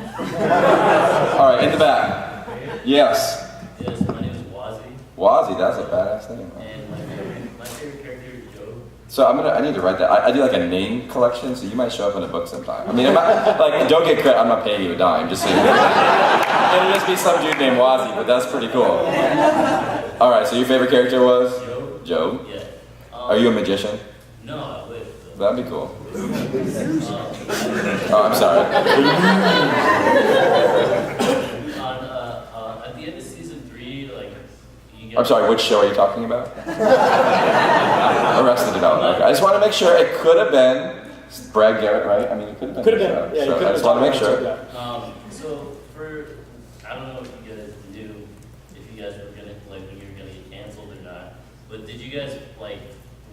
All right, in the back. Yes. Yes, my name is Wazzy. Wazzy, that's a badass name. And my favorite character is Joe. So I need to write that. I do like a name collection, so you might show up in a book sometime. I mean, like, don't get credit. I'm not paying you a dime, just so you know. It'll just be some dude named Wazzy, but that's pretty cool. All right, so your favorite character was? Joe. Joe? Yeah. Are you a magician? No, I wish. That'd be cool. Oh, I'm sorry. At the end of season 3, like, you get... I'm sorry, which show are you talking about? Arrested Development. Okay. I just want to make sure it could have been Brad Garrett, right? I mean, it could have been. Could have been. Yeah, so I just want to make sure. So I don't know if you guys knew if you guys were gonna when you were gonna get canceled or not. But did you guys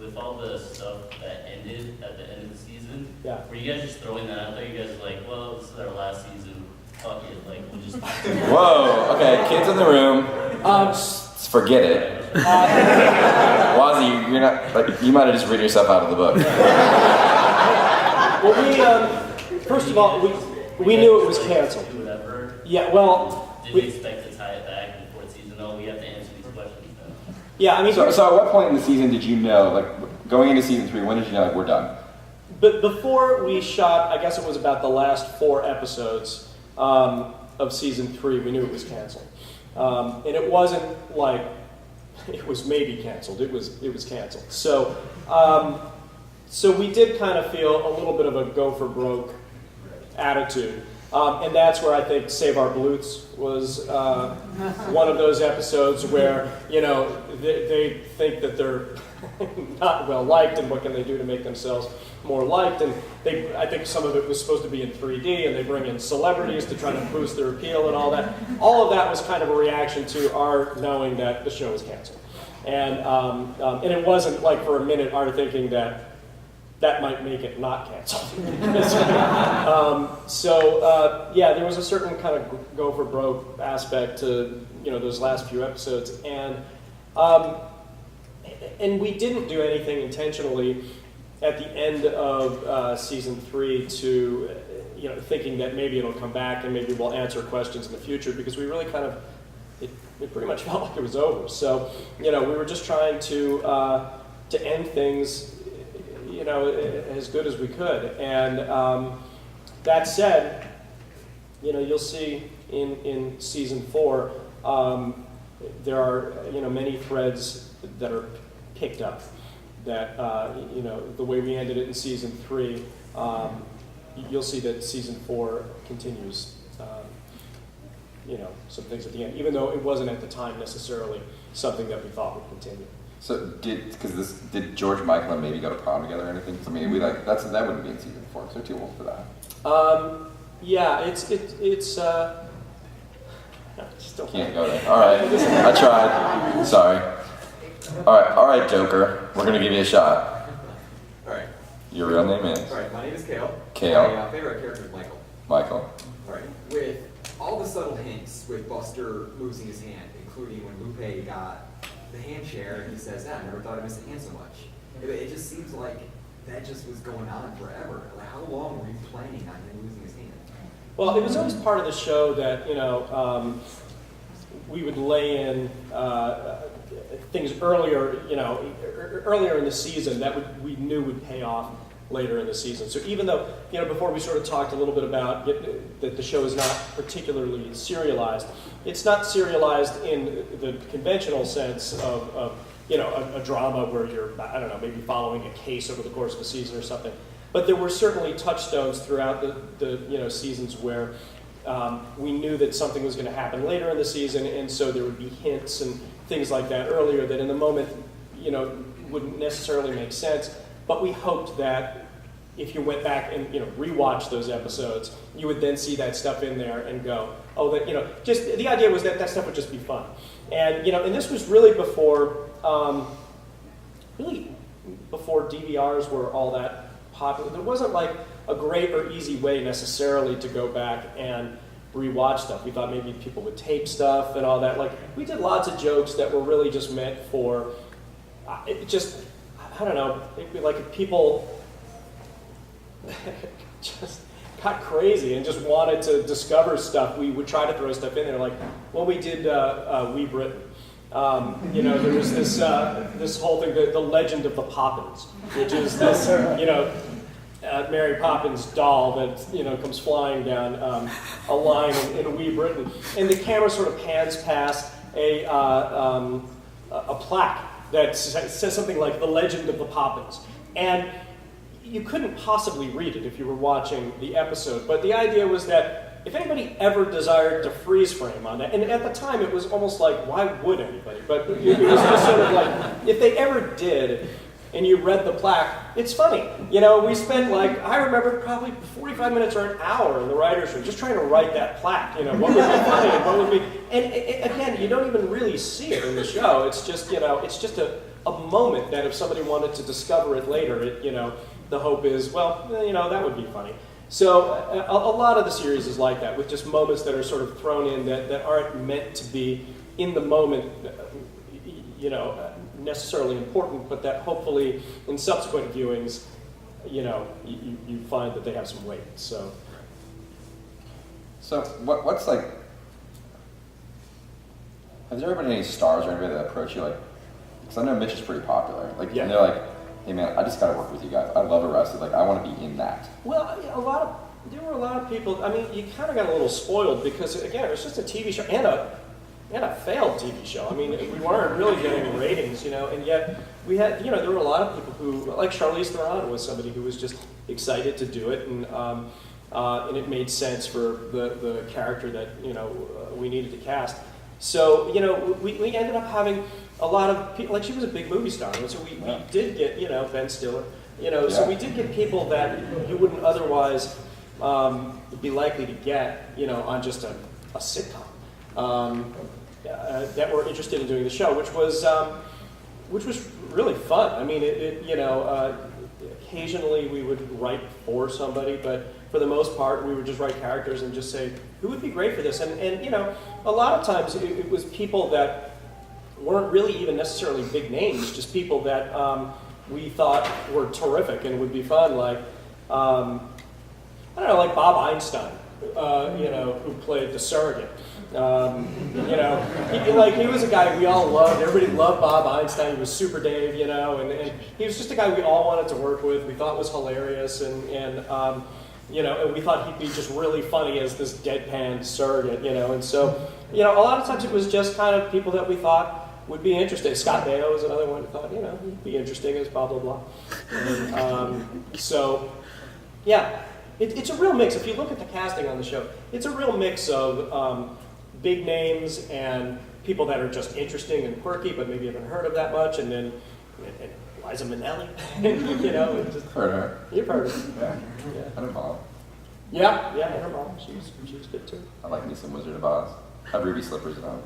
with all the stuff that ended at the end of the season? Yeah. Were you guys just throwing that out there? You guys were like, well, this is our last season. Fuck it, we'll just. Whoa. Okay, kids in the room. Forget it. Wazzy, you're not. You might have just written yourself out of the book. Well, first of all, we knew it was canceled. Yeah, well... Did you expect to tie it back in the 4th season? No, we have to answer these questions now. Yeah, I mean... So at what point in the season did you know, going into season 3, when did you know, we're done? But before we shot, I guess it was about the last 4 episodes of season 3, we knew it was canceled. And it wasn't like it was maybe canceled. It was canceled. So we did kind of feel a little bit of a go for broke attitude, and that's where I think Save Our Blutes was one of those episodes where they think that they're not well liked, and what can they do to make themselves more liked? And I think some of it was supposed to be in 3D, and they bring in celebrities to try to boost their appeal and all that. All of that was kind of a reaction to our knowing that the show was canceled, and it wasn't like for a minute our thinking that might make it not canceled. Yeah, there was a certain kind of go for broke aspect to those last few episodes, and we didn't do anything intentionally at the end of season 3 to thinking that maybe it'll come back and maybe we'll answer questions in the future, because we really kind of it pretty much felt like it was over. So we were just trying to end things as good as we could. And that said, you'll see in season 4 there are many threads that are picked up that the way we ended it in season 3, you'll see that season 4 continues some things at the end, even though it wasn't at the time necessarily something that we thought would continue. So did George Michael and maybe go to prom together or anything? I mean, that wouldn't be in season 4 because they're too old for that. Yeah, it's just don't Can't go there. All right, I tried. Sorry. All right, Joker. We're gonna give you a shot. All right. Your real name is? All right. My name is Kale. Kale. My favorite character is Michael. Michael. All right. With all the subtle hints, with Buster losing his hand, including when Lupe got the hand share, and he says, "I never thought I missed a hand so much." It just seems like that just was going on forever. Like, how long were you planning on him losing his hand? Well, it was always part of the show that we would lay in things earlier, earlier in the season that we knew would pay off later in the season. So even though, before we sort of talked a little bit about that the show is not particularly serialized, it's not serialized in the conventional sense of a drama where you're, I don't know, maybe following a case over the course of a season or something. But there were certainly touchstones throughout the seasons where we knew that something was going to happen later in the season, and so there would be hints and things like that earlier that in the moment, wouldn't necessarily make sense. But we hoped that if you went back and rewatched those episodes, you would then see that stuff in there and go, oh, that just the idea was that stuff would just be fun, and and this was really before DVRs were all that popular. There wasn't like a great or easy way necessarily to go back and rewatch stuff. We thought maybe people would tape stuff and all that. Like, we did lots of jokes that were really just meant for, I don't know, like if people just got crazy and just wanted to discover stuff, we would try to throw stuff in there. Like when we did We Britain, there was this whole thing, the legend of the Poppins, which is this, Mary Poppins doll that comes flying down a line in Wee Britain, and the camera sort of pans past a plaque that says something like "The Legend of the Poppins," and you couldn't possibly read it if you were watching the episode. But the idea was that if anybody ever desired to freeze frame on that, and at the time it was almost like, why would anybody? But it was just sort of like, if they ever did, and you read the plaque, it's funny. We spent I remember probably 45 minutes or an hour in the writer's room just trying to write that plaque. What would be funny and what would be, and again, you don't even really see it in the show. It's just, it's just a moment that if somebody wanted to discover it later, the hope is, well, that would be funny. So a lot of the series is like that, with just moments that are sort of thrown in that aren't meant to be in the moment, necessarily important, but that hopefully in subsequent viewings, you find that they have some weight. So what's like? Has there ever been any stars or anybody that approach you Because I know Mitch is pretty popular. And they're like, hey man, I just got to work with you guys. I love Arrested. I want to be in that. Well, there were a lot of people. I mean, you kind of got a little spoiled because again, it was just a TV show and a failed TV show. I mean, we weren't really getting ratings, and yet we had, there were a lot of people who, like Charlize Theron was somebody who was just excited to do it, and it made sense for the character that, we needed to cast. So, we ended up having a lot of people, she was a big movie star, and so we did get, Ben Stiller, so we did get people that you wouldn't otherwise be likely to get, on just a sitcom. That were interested in doing the show, which was really fun. I mean, occasionally we would write for somebody, but for the most part, we would just write characters and just say, who would be great for this? And a lot of times it was people that weren't really even necessarily big names, just people that we thought were terrific and would be fun, like Bob Einstein, who played the surrogate. He was a guy we all loved. Everybody loved Bob Einstein. He was Super Dave, and he was just a guy we all wanted to work with. We thought was hilarious, and we thought he'd be just really funny as this deadpan surrogate, and so, a lot of times it was just kind of people that we thought would be interesting. Scott Baio was another one who thought, he'd be interesting as blah, blah, blah. And, it's a real mix. If you look at the casting on the show, it's a real mix of big names and people that are just interesting and quirky, but maybe haven't heard of that much, and then and Liza Minnelli, you know, and just Heard her. you've heard of her. Yeah. And her mom. Yeah, yeah, and her mom, she was good too. I like me some Wizard of Oz. I have ruby slippers on.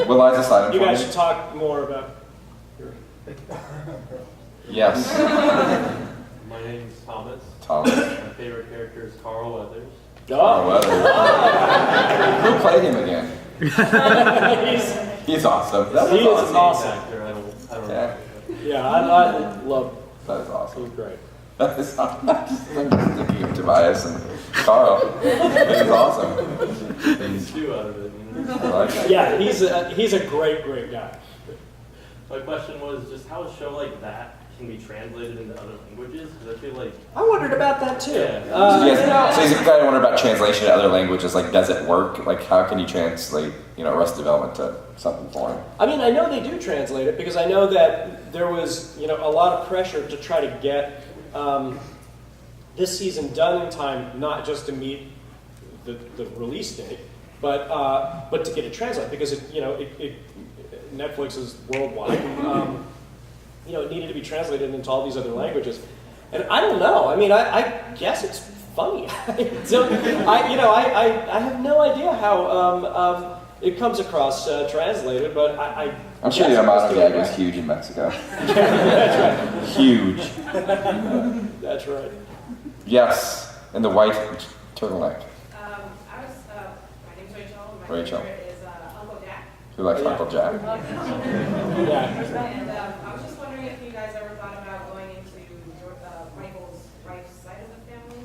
Will Liza sign them You for guys me? should talk more about your. Yes. My name is Thomas. Thomas. My favorite character is Carl Weathers. Oh, Weathers. Who played him again? He's awesome. That was He is awesome. Actor, I don't Yeah. Yeah, I love. That is awesome. He's great. That is awesome. I'm just thinking of Tobias and Carl. It is awesome. Things two out of it. You know? I like it. Yeah, he's a great guy. My question was just how a show like that can be translated into other languages, because I feel like I wondered about that too. Yeah. Yes. So he's kind of wondering about translation to other languages. Like, does it work? Like, how can you translate, Arrested Development to something foreign? I mean, I know they do translate it because I know that there was, a lot of pressure to try to get this season done in time, not just to meet the release date, but to get it translated because Netflix is worldwide. It needed to be translated into all these other languages, and I don't know. I mean, I guess it's funny. So I have no idea how it comes across translated, but I'm sure the Armado gag was huge in Mexico. That's right. Huge. That's right. Yes, and the white turtleneck. My name's Rachel. My Rachel. favorite is Uncle Jack. Who likes Uncle Jack? Yeah. And I was just wondering if you guys ever thought about going into Michael's wife's side of the family.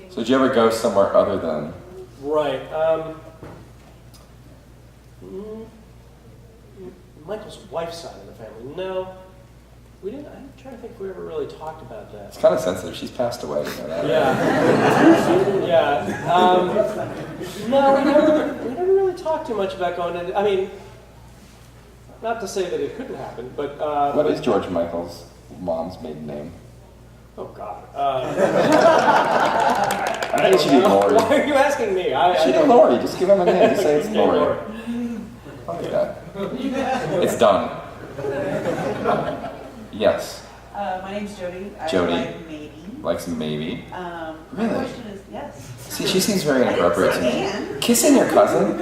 So did you ever go somewhere other than? Right. Michael's wife's side of the family. No, we didn't. I'm trying to think if we ever really talked about that. It's kind of sensitive. She's passed away. You know that? Yeah. Yeah. No, we never really talked too much about going in. I mean, not to say that it couldn't happen, but What is George Michael's mom's maiden name? Oh God. I think it should be Lorey. Why are you asking me? It should be Lorey. Just give him a name. Just say it's Lorey. I'll do that. It's done. Yes. My name's Jody. Jody. I like maybe. Likes maybe. My Really? question is yes. See, she seems very inappropriate to me. Kissing your cousin?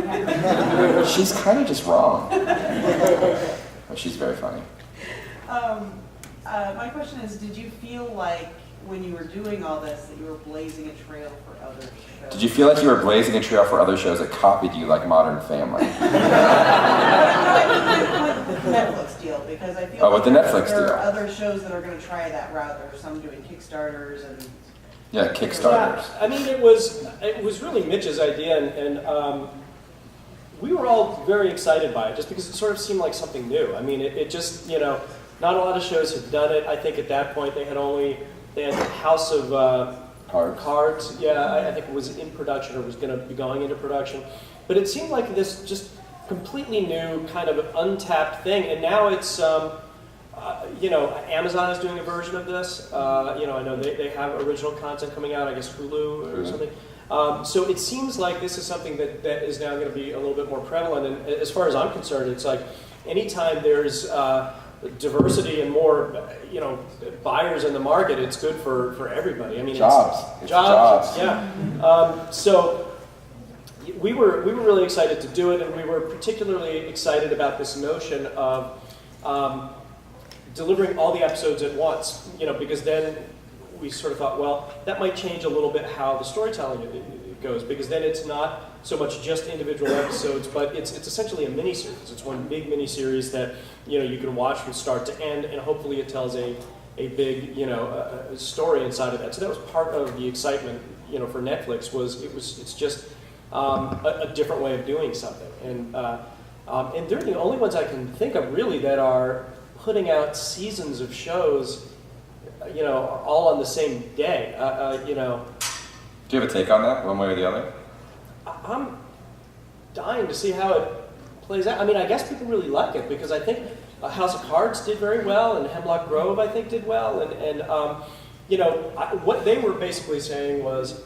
She's kind of just wrong. But she's very funny. My question is, did you feel like when you were doing all this that you were blazing a trail for other shows? Did you feel like you were blazing a trail for other shows that copied you like Modern Family? With the Netflix deal, because I feel Oh, like with the Netflix there deal. are other shows that are going to try that route. There are some doing Kickstarters and. Yeah, Kickstarters. Yeah, I mean, it was really Mitch's idea, and we were all very excited by it, just because it sort of seemed like something new. I mean, it just, not a lot of shows had done it. I think at that point they had House of Cards. Yeah, I think it was in production or was going to be going into production. But it seemed like this just completely new kind of untapped thing. And now it's, Amazon is doing a version of this. I know they have original content coming out, I guess Hulu or something. So it seems like this is something that is now going to be a little bit more prevalent. And as far as I'm concerned, it's like anytime there's diversity and more, buyers in the market, it's good for everybody. I mean, Jobs. It's jobs. Yeah. So we were really excited to do it, and we were particularly excited about this notion of delivering all the episodes at once. Because then we sort of thought, well, that might change a little bit how the storytelling goes, because then it's not so much just individual episodes, but it's essentially a miniseries. It's one big miniseries that you can watch from start to end, and hopefully it tells a big story inside of that. So that was part of the excitement for Netflix. It's just a different way of doing something, and they're the only ones I can think of really that are putting out seasons of shows all on the same day. Do you have a take on that, one way or the other? I'm dying to see how it plays out. I mean, I guess people really like it because I think House of Cards did very well, and Hemlock Grove I think did well, and what they were basically saying was,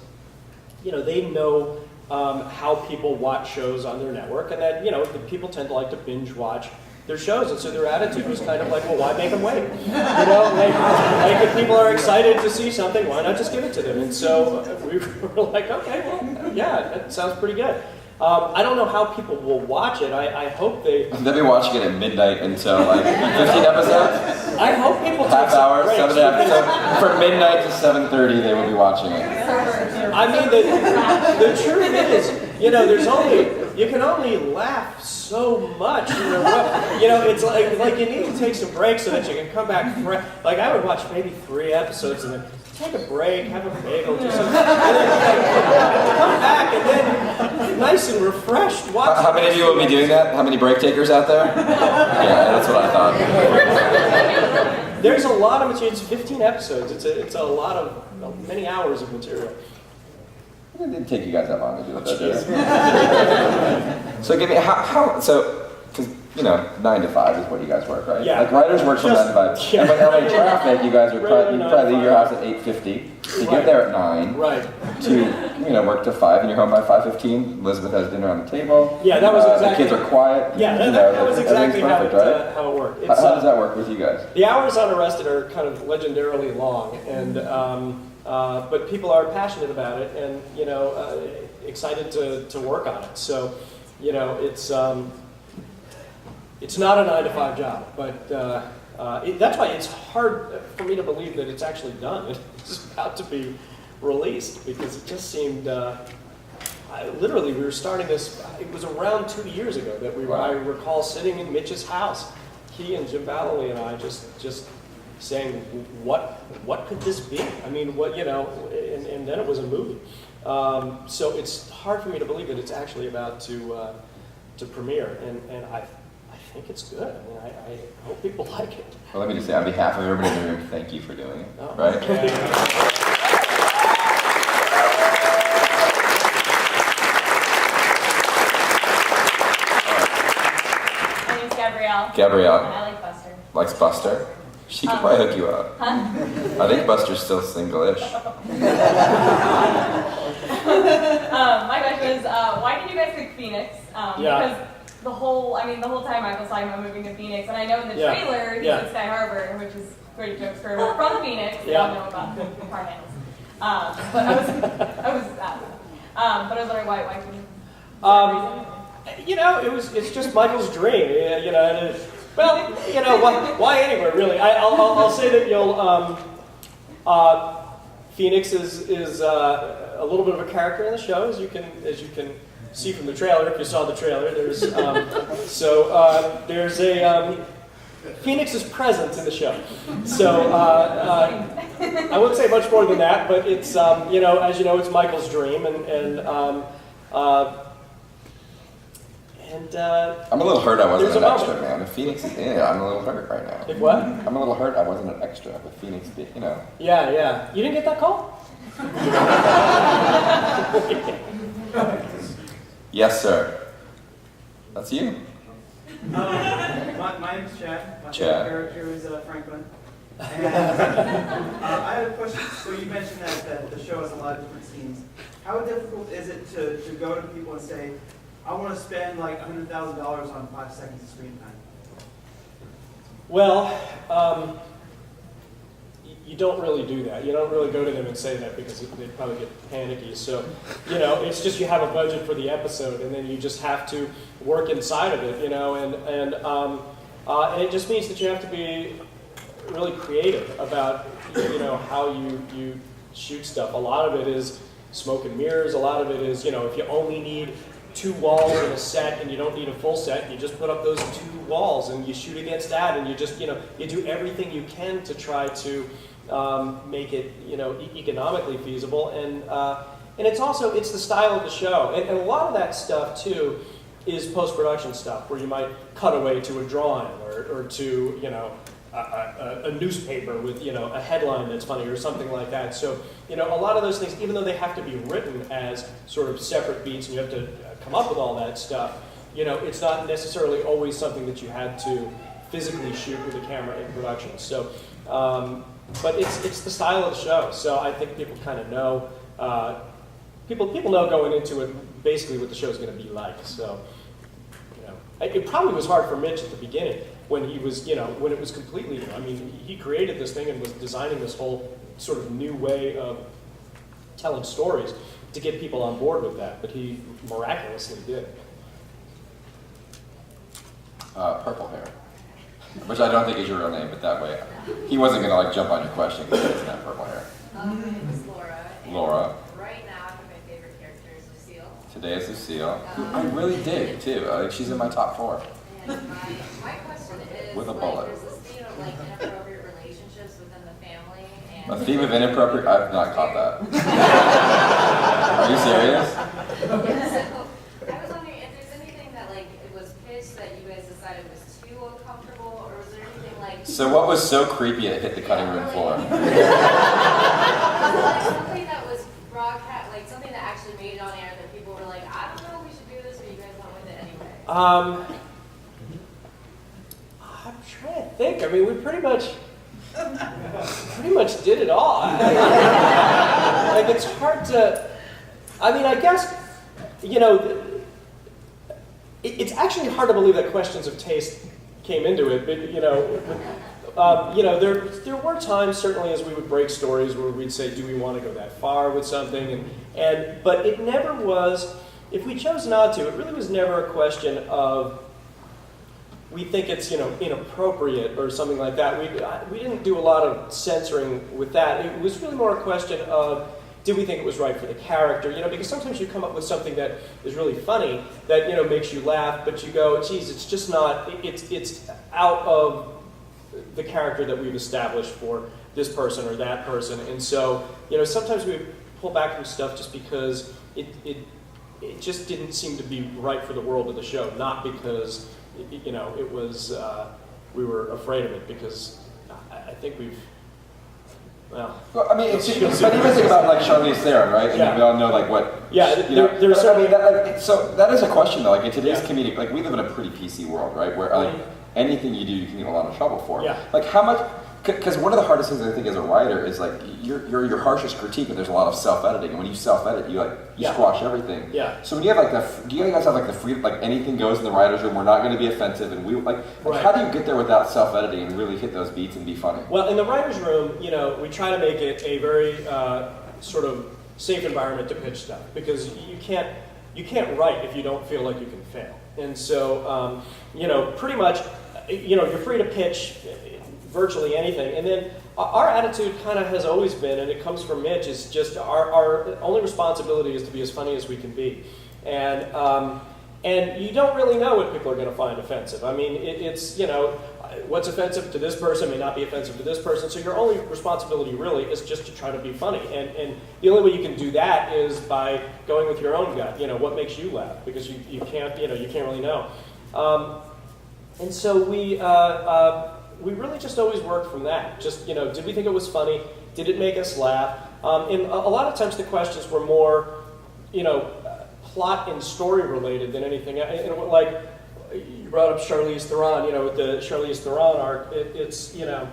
they know how people watch shows on their network, and that, you know, the people tend to like to binge watch their shows, and so their attitude was kind of like, well, why make them wait? You know, like if people are excited to see something, why not just give it to them? And so we were like, okay, well, yeah, that sounds pretty good. I don't know how people will watch it. I hope they... They'll be watching it at midnight until like 15 episodes? I hope people half take hour, breaks. 7 episodes. From midnight to 7:30 they will be watching it. I mean, the truth is, you know, you can only laugh so much. You know, it's like you need to take some breaks so that you can come back fresh. Like I would watch maybe 3 episodes and then take a break, have a bagel, do something, and then come back and then nice and refreshed. Watch How many of you will be doing that? How many break takers out there? Yeah, that's what I thought. There's a lot of material. It's 15 episodes. It's a lot of many hours of material. It didn't take you guys that long to do it, did it? So give me because you know 9 to 5 is what you guys work, right? Yeah. Like writers work from 9 to 5. Yeah. And with LA traffic, you guys are you Regular 9 to probably leave your 5. house at 8:50. You Right. get there at 9. Right. To work to 5, and you're home by 5:15. Elizabeth has dinner on the table. Yeah, that was exactly. The kids are quiet. Yeah, you know, that was exactly perfect, how it, right? how it worked. How does that work with you guys? The hours on Arrested are kind of legendarily long, and but people are passionate about it, and you know, excited to work on it. So, you know, it's not a 9 to 5 job, but that's why it's hard for me to believe that it's actually done. It's about to be released because it just seemed. Literally, we were starting this. It was around 2 years ago that we were. I recall sitting in Mitch's house, he and Jim Vallely and I just saying, what could this be? I mean, what, you know, and then it was a movie. So it's hard for me to believe that it's actually about to premiere, and I think it's good. I mean, I hope people like it. Well, let me just say, on behalf of everybody in the room, thank you for doing it. Oh, right? Okay. Gabrielle. I like Buster. Likes Buster. She could probably hook you up. Huh? I think Buster's still single-ish. My question is, why did you guys pick Phoenix? Because the whole time Michael's talking about moving to Phoenix, and I know in the trailer he's at Sky Harbor, which is great jokes for from Phoenix. We all know about the car handles. But I was wondering why couldn't. You know, it's just Michael's dream. You know, and well, you know, why anywhere really? I'll say that Phoenix is a little bit of a character in the show, as you can see from the trailer. If you saw the trailer, there's there's a Phoenix is present in the show. So I wouldn't say much more than that, but it's you know, as you know, it's Michael's dream, and I'm a little hurt I wasn't an extra, moment. man. If Phoenix is in it, I'm a little hurt right now. If what? I'm a little hurt I wasn't an extra with Phoenix, you know. Yeah. You didn't get that call? Yes, sir. That's you. My name's Chad. My Chad. favorite character is Franklin. And, I have a question. So you mentioned that the show has a lot of different scenes. How difficult is it to go to people and say, I want to spend like $100,000 on 5 seconds of screen time? Well, you don't really do that. You don't really go to them and say that because they'd probably get panicky. So, you know, it's just you have a budget for the episode, and then you just have to work inside of it, you know, and it just means that you have to be really creative about, you know, how you shoot stuff. A lot of it is smoke and mirrors. A lot of it is, you know, if you only need 2 walls in a set and you don't need a full set, you just put up those 2 walls and you shoot against that, and you just, you know, you do everything you can to try to make it, you know, economically feasible, and it's also, it's the style of the show, and a lot of that stuff too is post-production stuff where you might cut away to a drawing or to, you know, a newspaper with, you know, a headline that's funny or something like that. So, you know, a lot of those things, even though they have to be written as sort of separate beats and you have to come up with all that stuff, you know, it's not necessarily always something that you had to physically shoot with a camera in production. So, but it's the style of the show. So I think people kind of know, people know going into it basically what the show's going to be like. So, you know, it probably was hard for Mitch at the beginning when he was, you know, when it was completely new. I mean, he created this thing and was designing this whole sort of new way of telling stories to get people on board with that, but he miraculously did. Purple hair, which I don't think is your real name, but that way he wasn't gonna like jump on your question because he doesn't have purple hair. My name is Laura. Laura. Right now, I think my favorite character is Lucille. Today is Lucille. I really dig too. I think she's in my top 4. And my question is, With a like, bullet. there's this theme of like inappropriate relationships within the family. And A theme of inappropriate. I've not caught that. Are you serious? So, I was wondering if there's anything that like it was pitched that you guys decided was too uncomfortable, or was there anything like? So what was so creepy it hit the cutting room floor? Like something that was broadcast, like something that actually made it on air that people were like, I don't know, we should do this, but you guys went with it anyway. I'm trying to think. I mean, we pretty much did it all. Like, it's hard to. I mean, I guess, you know, it's actually hard to believe that questions of taste came into it. But you know, there were times certainly as we would break stories where we'd say, do we want to go that far with something? But it never was. If we chose not to, it really was never a question of, we think it's, you know, inappropriate or something like that. We didn't do a lot of censoring with that. It was really more a question of, did we think it was right for the character? You know, because sometimes you come up with something that is really funny, that, you know, makes you laugh, but you go, geez, it's just not, it's out of the character that we've established for this person or that person. And so, you know, sometimes we pull back from stuff just because it just didn't seem to be right for the world of the show, not because, you know, it was, we were afraid of it, because I think we've, well, I mean, but even think about like Charlize Theron, right? And we all know like what. Yeah, there's certainly. So that is a question though. Like in today's community, like we live in a pretty PC world, right? Where like anything you do, you can get in a lot of trouble for. Yeah. Like how much? Because one of the hardest things I think as a writer is like you're your harshest critique, but there's a lot of self-editing, and when you self-edit, you squash everything. Yeah. So when you have like do you guys have like the free, like anything goes in the writers' room, we're not going to be offensive, and we like how do you get there without self-editing and really hit those beats and be funny? Well, in the writers' room, you know, we try to make it a very sort of safe environment to pitch stuff, because you can't write if you don't feel like you can fail, and so you know, pretty much, you know, you're free to pitch virtually anything. And then our attitude kind of has always been, and it comes from Mitch, is just our only responsibility is to be as funny as we can be. And you don't really know what people are going to find offensive. I mean, it's, you know, what's offensive to this person may not be offensive to this person, so your only responsibility really is just to try to be funny. And the only way you can do that is by going with your own gut, you know, what makes you laugh, because you can't, you know, you can't really know. And so we really just always worked from that. Just, you know, did we think it was funny? Did it make us laugh? And a lot of times the questions were more, you know, plot and story related than anything. And like, you brought up Charlize Theron, you know, with the Charlize Theron arc, it's, you know,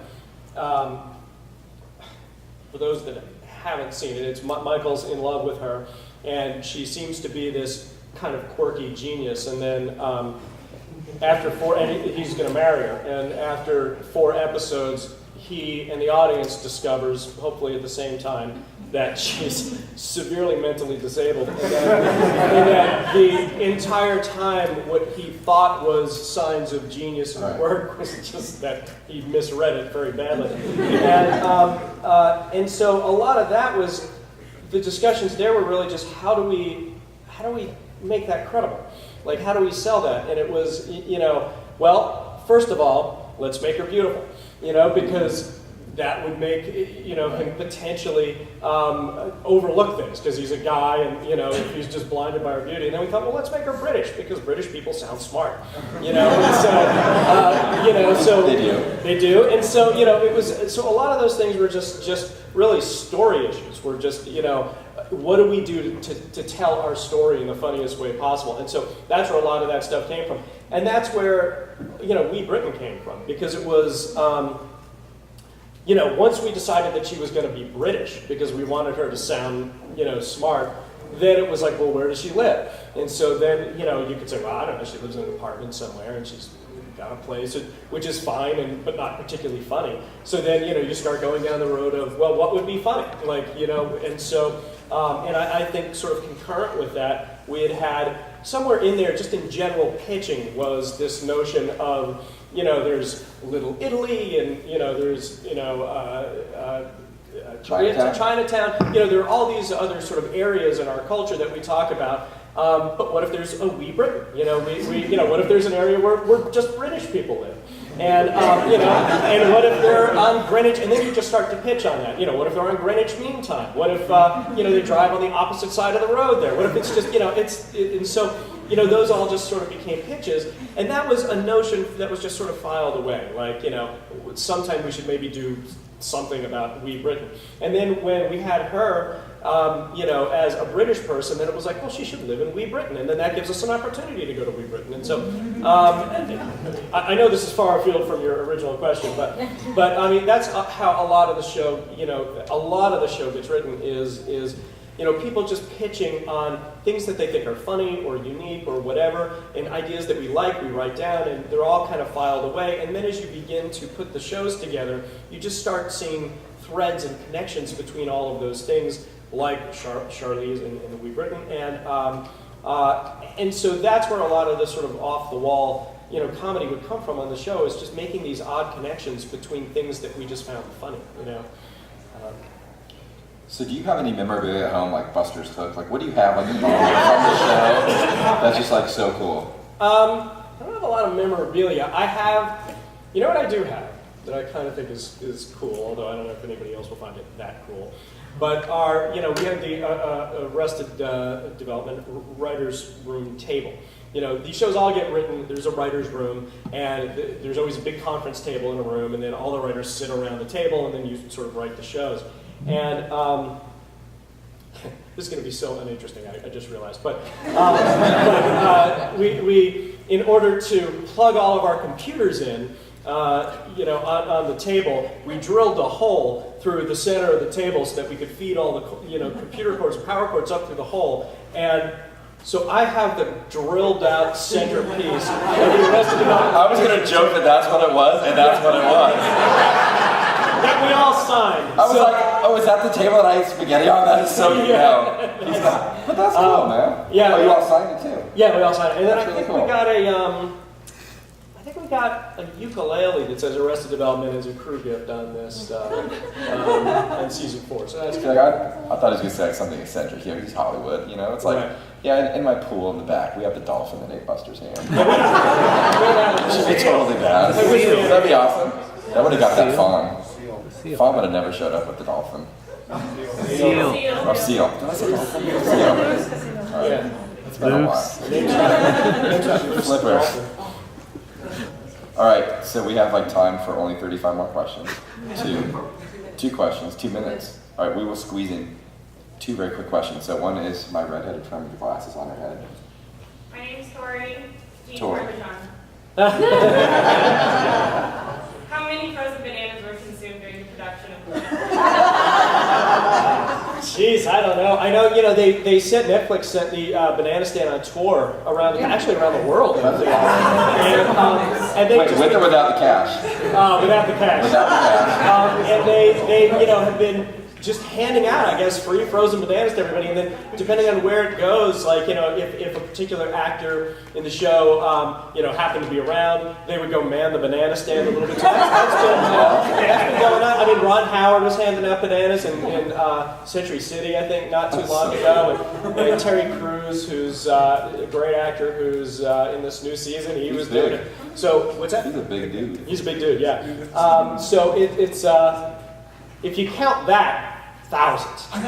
for those that haven't seen it, it's Michael's in love with her, and she seems to be this kind of quirky genius, and then after he's going to marry her, and after 4 episodes, he and the audience discovers, hopefully at the same time, that she's severely mentally disabled, and that the entire time what he thought was signs of genius and work was just that he misread it very badly. And so a lot of that was, the discussions there were really just how do we make that credible? Like, how do we sell that? And it was, you know, well, first of all, let's make her beautiful, you know, because that would make, you know, him potentially overlook things, because he's a guy, and, you know, he's just blinded by her beauty. And then we thought, well, let's make her British, because British people sound smart, you know. And so, you know, so they do. And so, you know, it was, so a lot of those things were just really story issues. We're just, you know, what do we do to tell our story in the funniest way possible? And so that's where a lot of that stuff came from. And that's where, you know, We Britain came from, because it was, you know, once we decided that she was going to be British, because we wanted her to sound, you know, smart, then it was like, well, where does she live? And so then, you know, you could say, well, I don't know, she lives in an apartment somewhere and she's got a place, which is fine, but not particularly funny. So then, you know, you start going down the road of, well, what would be funny? Like, you know, and so, and I think sort of concurrent with that, we had somewhere in there, just in general pitching, was this notion of, you know, there's Little Italy, and, you know, there's, you know, Chinatown. You know, there are all these other sort of areas in our culture that we talk about. But what if there's a wee Britain? You know, you know, what if there's an area where just British people live? And, you know, and what if they're on Greenwich, and then you just start to pitch on that. You know, what if they're on Greenwich Mean Time? What if, you know, they drive on the opposite side of the road there? What if it's just, you know, and so, you know, those all just sort of became pitches. And that was a notion that was just sort of filed away. Like, you know, sometime we should maybe do something about wee Britain. And then when we had her, you know, as a British person, then it was like, well, she should live in wee Britain, and then that gives us an opportunity to go to wee Britain. And so, I know this is far afield from your original question, but I mean, that's how a lot of the show, you know, a lot of the show gets written is you know, people just pitching on things that they think are funny or unique or whatever, and ideas that we like, we write down, and they're all kind of filed away. And then as you begin to put the shows together, you just start seeing threads and connections between all of those things, like Charlize and Wee Britain, and so that's where a lot of the sort of off-the-wall, you know, comedy would come from on the show, is just making these odd connections between things that we just found funny, you know. So do you have any memorabilia at home, like Buster's Clips? Like, what do you have, like, from the show that's just, like, so cool? I don't have a lot of memorabilia. I have, you know what I do have that I kind of think is cool, although I don't know if anybody else will find it that cool. But you know, we have the Arrested Development Writers Room table. You know, these shows all get written, there's a writer's room, and there's always a big conference table in a room, and then all the writers sit around the table, and then you sort of write the shows. And this is going to be so uninteresting, I just realized. But we, in order to plug all of our computers in, you know, on the table, we drilled a hole through the center of the table so that we could feed all the, you know, computer cords, power cords up through the hole. And so I have the drilled out centerpiece of the Arrested Development. I was going to joke that that's what it was, and that's what it was. That we all signed. I was like, oh, is that the table that I ate spaghetti on? That is so, you know. But that's cool, man. Yeah. Oh, you all signed it too? Yeah, we all signed it. And then that's I think really cool. we got we got a ukulele that says Arrested Development as a crew gift on this, on season 4. So that's cool. Like, I thought he was going to say like something eccentric here. He's Hollywood, you know? It's like, right. Yeah, in my pool in the back, we have the dolphin that ate Buster's hand. It should be totally bad. That'd be awesome. That would have got that fawn. Fawn would have never showed up with the dolphin. Seal. Oh, seal. Did I say dolphin? Seal. All right. It's been a while. Flipper. All right, so we have like time for only 35 more questions. Two questions, 2 minutes. All right, we will squeeze in 2 very quick questions. So one is my redheaded friend with the glasses on her head. My name's Tori. Tori. How many frozen bananas were consumed during the production of Jeez, I don't know. I know, you know, Netflix sent the Banana Stand on tour around the world. And they Wait, with or without the cash? Without the cash. Without the cash. And they, you know, have been just handing out, I guess, free frozen bananas to everybody. And then depending on where it goes, like, you know, if a particular actor in the show, you know, happened to be around, they would go man the banana stand a little bit. So that's been going on. I mean, Ron Howard was handing out bananas in Century City, I think, not too long ago. And Terry Crews, who's a great actor who's in this new season, he was doing it. So, what's that? He's a big dude. He's a big dude, yeah. So it's if you count that, thousands. Did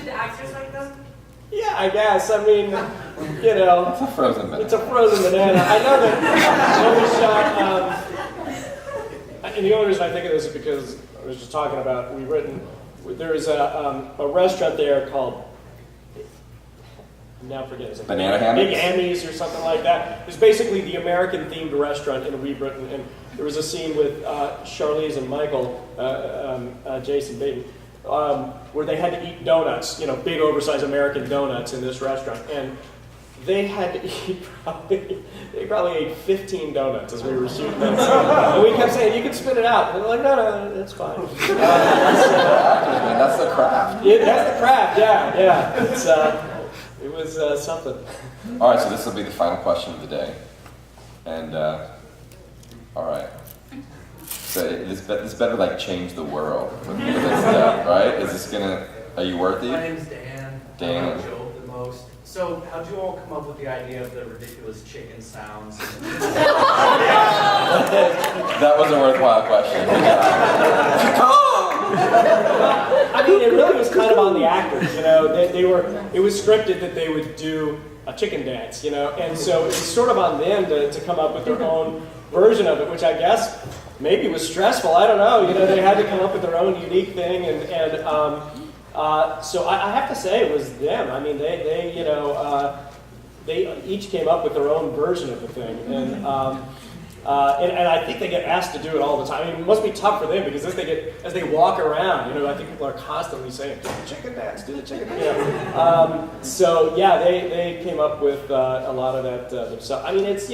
the actors like them? Yeah, I guess. I mean, you know. It's a frozen banana. It's a frozen banana. I know that when we shot, and the only reason I think of this is because I was just talking about, there is a restaurant there called, I'm now forgetting, like Banana Hammocks? Big Emmys or something like that. It's basically the American-themed restaurant in Wee Britain, and there was a scene with Charlize and Michael, Jason Bateman, where they had to eat donuts, big oversized American donuts in this restaurant, and they had to eat they probably ate 15 donuts as we were shooting this. And we kept saying, you can spit it out. And they're like, no, that's fine. That's the craft. Yeah, that's the craft, yeah. It was something. All right, so this will be the final question of the day. And, all right. So this better like change the world with this stuff, right? Is this gonna, are you worthy? My name's Dan. Dan. I love Joe the most. So how'd you all come up with the idea of the ridiculous chicken sounds? That was a worthwhile question. I mean, it really was kind of on the actors, it was scripted that they would do a chicken dance, and so it was sort of on them to come up with their own version of it, which I guess maybe was stressful, I don't know, they had to come up with their own unique thing, so I have to say it was them. I mean, they each came up with their own version of the thing, and I think they get asked to do it all the time. I mean, it must be tough for them because as they walk around, I think people are constantly saying, "Do the chicken dance, do the chicken dance." So yeah, they came up with a lot of that themselves. I mean, it's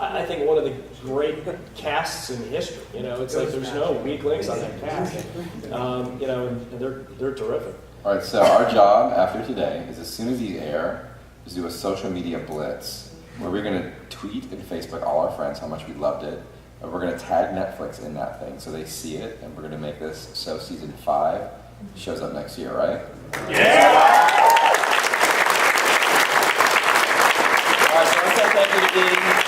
I think one of the great casts in history. It's like there's no weak links on that cast. And they're terrific. All right, so our job after today is as soon as these air, is do a social media blitz where we're going to tweet and Facebook all our friends how much we loved it, and we're going to tag Netflix in that thing so they see it, and we're going to make this so season 5 shows up next year, right? Yeah! All right, so let's say thank you to Dean.